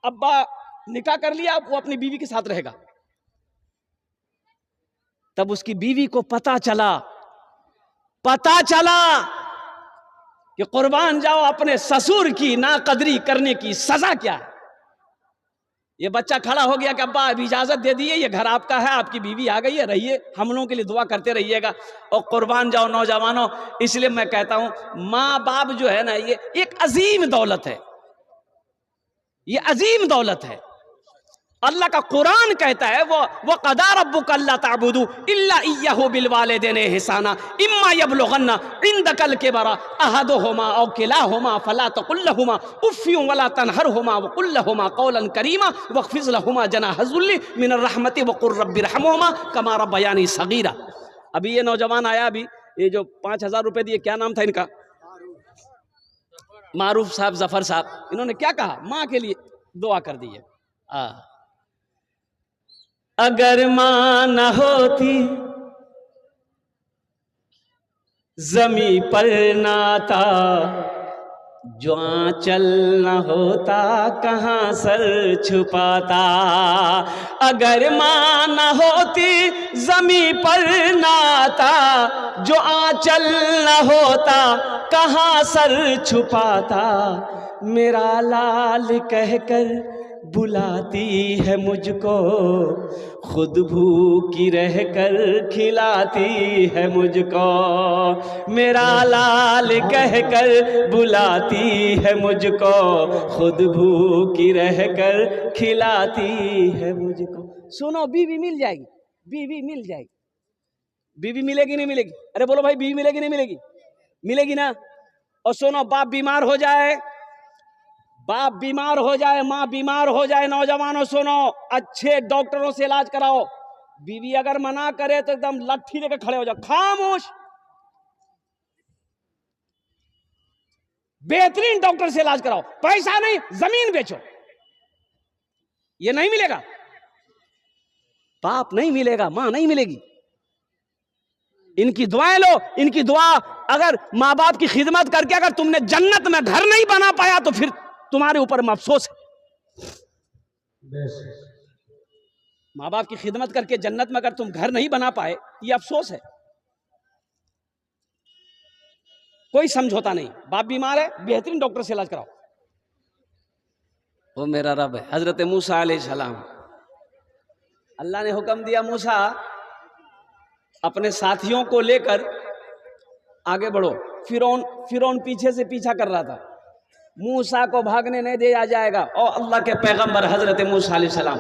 अब्बा निकाह कर लिया, वो अपनी बीवी के साथ रहेगा। तब उसकी बीवी को पता चला कि कुर्बान जाओ, अपने ससुर की नाकदरी करने की सजा क्या है। ये बच्चा खड़ा हो गया कि अब्बा अब इजाजत दे दिए, ये घर आपका है, आपकी बीवी आ गई है, रहिए, हम लोगों के लिए दुआ करते रहिएगा। और कुर्बान जाओ नौजवानों, इसलिए मैं कहता हूं माँ बाप जो है ना, ये एक अजीम दौलत है, ये अजीम दौलत है। अल्लाह का कुरान कहता है वो क़दा रब्बुका अल्ला ताबुदू इल्ला इय्याहु बिल वालिदैनि इहसाना इम्मा यबलुगन्ना इंदकल किबरा अहदुहुमा औ किलाहुमा फला तकुल लहुमा उफ़्फिन वला तनहरहुमा वक़ुल लहुमा क़ौलन करीमा वख़्फ़िज़ लहुमा जनाह ज़ुल्लि मिनर रहमति वक़ुल रब्बिरहमहुमा कमा रब्बयानी सग़ीरा। अभी ये नौजवान आया, अभी ये जो 5,000 रुपए दिए, क्या नाम था इनका? मारूफ साहब, जफर साहब। इन्होंने क्या कहा? माँ के लिए दुआ कर दी है। अगर मां न होती जमी पर नाता, जो आंचल न होता कहाँ सर छुपाता। अगर मां न होती जमी पर नाता, जो आंचल न होता कहाँ सर छुपाता। मेरा लाल कहकर बुलाती है मुझको, खुद भूखी रहकर खिलाती है मुझको। मेरा लाल कहकर बुलाती है मुझको, खुद भूखी रहकर खिलाती है मुझको। सुनो, बीवी मिल जाएगी, बीवी मिल जाएगी, बीवी मिलेगी नहीं मिलेगी? अरे बोलो भाई, बीवी मिलेगी नहीं मिलेगी? मिलेगी ना। और सुनो, बाप बीमार हो जाए, बाप बीमार हो जाए, माँ बीमार हो जाए, नौजवानों सुनो, अच्छे डॉक्टरों से इलाज कराओ। बीवी अगर मना करे तो एकदम लट्ठी लेकर खड़े हो जाओ, खामोश। बेहतरीन डॉक्टर से इलाज कराओ, पैसा नहीं, जमीन बेचो, ये नहीं मिलेगा। बाप नहीं मिलेगा, मां नहीं मिलेगी। इनकी दुआएं लो, इनकी दुआ, अगर माँ बाप की खिदमत करके अगर तुमने जन्नत में घर नहीं बना पाया तो फिर तुम्हारे ऊपर अफसोस है। माँ बाप की खिदमत करके जन्नत में अगर तुम घर नहीं बना पाए, ये अफसोस है। कोई समझौता नहीं, बाप बीमार है, बेहतरीन डॉक्टर से इलाज कराओ। वो मेरा रब है। हजरत मूसा अलैहिस्सलाम, अल्लाह ने हुक्म दिया, मूसा अपने साथियों को लेकर आगे बढ़ो। फिरौन पीछे से पीछा कर रहा था, मूसा को भागने नहीं दिया जाएगा। और अल्लाह के पैगंबर हजरत मूसा अलैहिस्सलाम,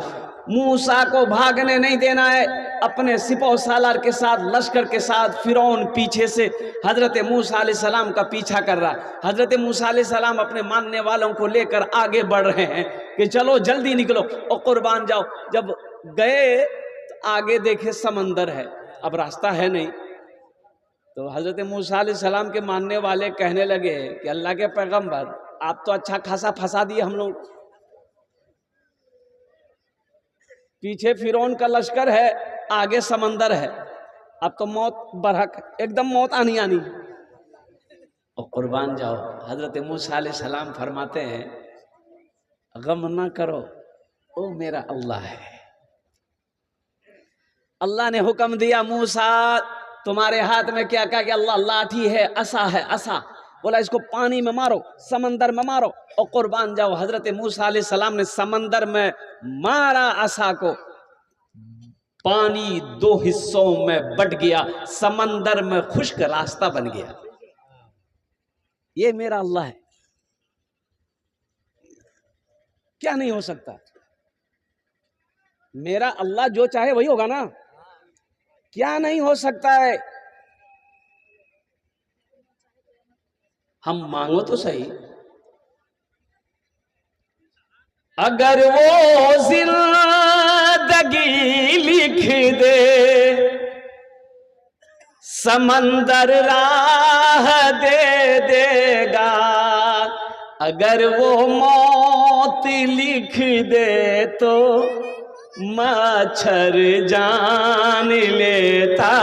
मूसा को भागने नहीं देना है। अपने सिपह सालार के साथ, लश्कर के साथ फिरौन पीछे से हजरत मूसा अलैहिस्सलाम का पीछा कर रहा है। हजरत मूसा अलैहिस्सलाम अपने मानने वालों को लेकर आगे बढ़ रहे हैं कि चलो जल्दी निकलो और कुर्बान जाओ। जब गए तो आगे देखे समंदर है, अब रास्ता है नहीं। तो हजरत मूसा अलैहिस्सलाम के मानने वाले कहने लगे कि अल्लाह के पैगंबर, आप तो अच्छा खासा फंसा दिए हम लोग, पीछे फिरौन का लश्कर है, आगे समंदर है, अब तो मौत बरहक, एकदम मौत आनी आनी। और कुर्बान जाओ, हजरत मूसा अलैहिस्सलाम फरमाते हैं, गम ना करो, ओ मेरा अल्लाह है। अल्लाह ने हुक्म दिया, मूसा तुम्हारे हाथ में क्या? कहा कि अल्लाह लाठी है, असा है, असा। बोला इसको पानी में मारो, समंदर में मारो और कुर्बान जाओ। हजरत मूसा अलैहिस्सलाम ने समंदर में मारा असा को, पानी 2 हिस्सों में बट गया, समंदर में खुश्क रास्ता बन गया। ये मेरा अल्लाह है, क्या नहीं हो सकता। मेरा अल्लाह जो चाहे वही होगा ना, क्या नहीं हो सकता है। हम मांगो तो सही, अगर वो जिंदगी लिख दे समंदर राह दे देगा, अगर वो मौत लिख दे तो मच्छर जान लेता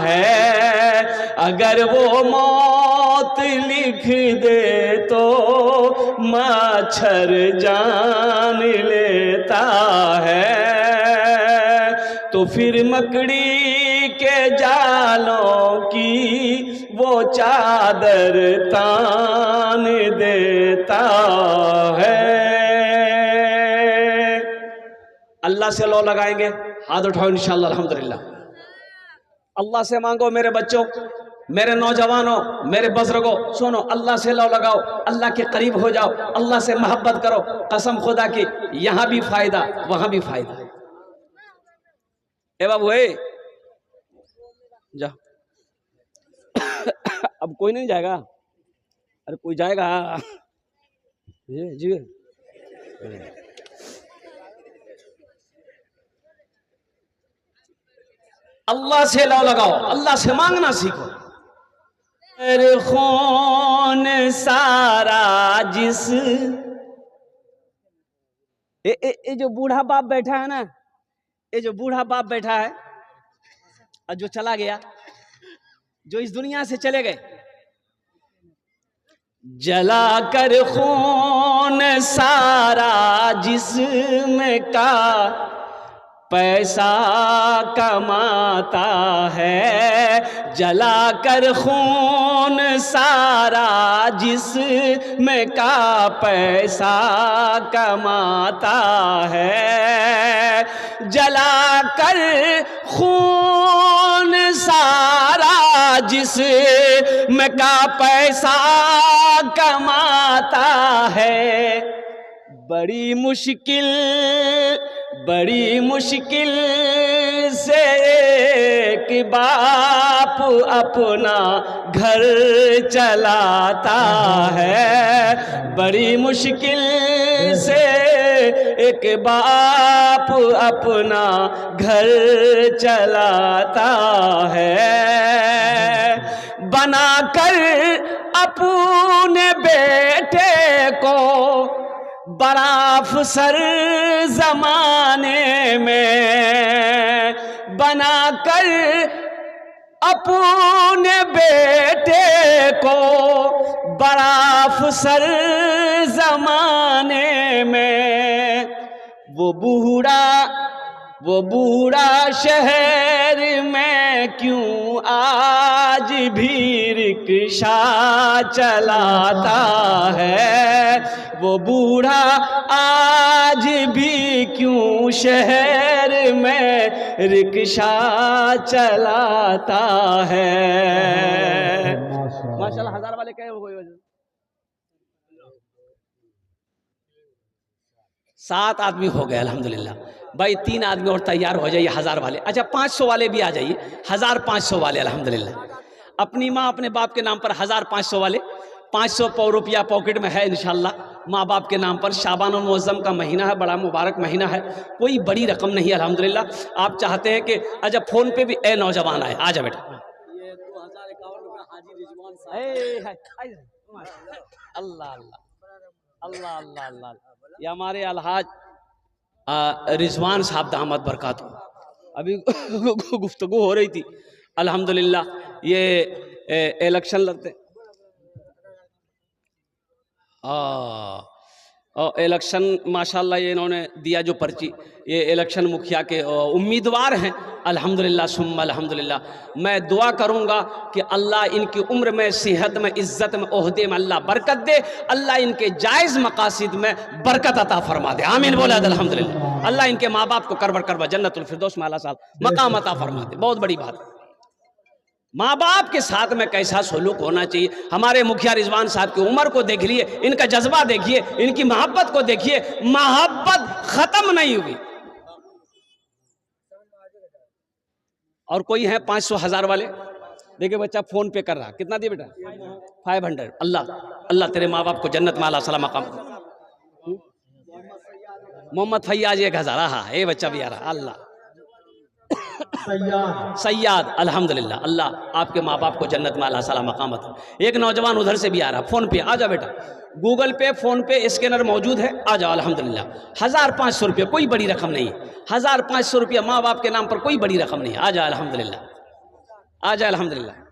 है, अगर वो मौत लिख दे तो मच्छर जान लेता है। तो फिर मकड़ी के जालों की वो चादर तान देता है। अल्लाह से लो लगाएंगे, हाथ उठाओ इंशाअल्लाह अल्हम्दुलिल्लाह। अल्लाह से मांगो मेरे बच्चों, मेरे नौजवानों, मेरे बुजुर्गों, सुनो, अल्लाह से लो लगाओ, अल्लाह के करीब हो जाओ, अल्लाह से मोहब्बत करो। कसम खुदा की यहां भी फायदा वहां भी फायदा। ए बाबू ए जा अब कोई नहीं जाएगा, अरे कोई जाएगा जी। अल्लाह से लो लगाओ, अल्लाह से मांगना सीखो। खून सारा जिस ए जो बूढ़ा बाप बैठा है ना, ये जो बूढ़ा बाप बैठा है और जो चला गया, जो इस दुनिया से चले गए, जला कर खून सारा जिस्म का पैसा कमाता है, जला कर खून सारा जिस्म का पैसा कमाता है, जला कर खून सारा जिस्म का पैसा कमाता है। बड़ी मुश्किल से एक बाप अपना घर चलाता है, बड़ी मुश्किल से एक बाप अपना घर चलाता है। बनाकर अपने बेटे को बड़ा अफसर जमाने में, बनाकर अपने बेटे को बड़ा अफसर जमाने में, वो बूढ़ा शहर में क्यों आज भी रिक्शा चलाता है, वो बूढ़ा आज भी क्यों शहर में रिक्शा चलाता है। माशाल्लाह 1000 वाले कहे हो गए, 7 आदमी हो गए अल्हम्दुलिल्लाह। भाई 3 आदमी और तैयार हो जाइए 1000 वाले। अच्छा 500 वाले भी आ जाइए, 1500 वाले अल्हम्दुलिल्लाह। अपनी माँ अपने बाप के नाम पर 1500 वाले, 500 रुपया पॉकेट में है इंशाल्लाह माँ बाप के नाम पर। शाबान और मुअज्जम का महीना है, बड़ा मुबारक महीना है, कोई बड़ी रकम नहीं है अल्हम्दुलिल्लाह। आप चाहते हैं कि अच्छा फ़ोन पे भी ए नौजवान आए, आ जा बेटा, ये 2051 रुपया हाजी रिजवान साहब, अल्लाह अल्लाह अल्लाह अल्लाह अल्लाह, ये हमारे अलहाज रिजवान साहब दामद बरकातहू। अभी गुफ्तगू हो रही थी अल्हम्दुलिल्लाह, ये इलेक्शन लड़ते इलेक्शन माशाल्लाह, ये इन्होंने दिया जो पर्ची, ये इलेक्शन मुखिया के उम्मीदवार हैं अल्हम्दुलिल्लाह सुम्मा अल्हम्दुलिल्लाह। मैं दुआ करूंगा कि अल्लाह इनकी उम्र में, सेहत में, इज्जत में, ओहदे में अल्लाह बरकत दे, अल्लाह इनके जायज़ मकासिद में बरकत अता फरमा दे, आमीन बोला अल्हम्दुलिल्लाह। अल्लाह इनके माँ बाप को करबर करबर जन्नतुल फिरदौस में अल्लाह साहब मकाम अता फरमा दे। बहुत बड़ी बात है, माँ बाप के साथ में कैसा सलूक होना चाहिए। हमारे मुखिया रिजवान साहब की उम्र को देख लिए, इनका जज्बा देखिए, इनकी मोहब्बत को देखिए, मोहब्बत खत्म नहीं हुई। और कोई है 500 1000 वाले? देखिए बच्चा फोन पे कर रहा, कितना दिए बेटा? 500। अल्लाह अल्लाह तेरे माँ बाप को जन्नत में आला सलाम मकाम। मोहम्मद फैयाज 1000। हाँ ये बच्चा भी आ रहा। अल्लाह सैयाद सैयाद अल्हम्दुलिल्लाह, अल्लाह आपके माँ बाप को जन्नत में अल्लाह सलाम मकामत। एक नौजवान उधर से भी आ रहा, फोन पे आ जाओ बेटा, गूगल पे फोन पे स्कैनर मौजूद है, आ जाओ अल्हम्दुलिल्लाह। 1500 रुपये कोई बड़ी रकम नहीं है, 1500 रुपया माँ बाप के नाम पर कोई बड़ी रकम नहीं है, आ जाओ अल्हम्दुलिल्लाह, आ जाओ अल्हम्दुलिल्लाह।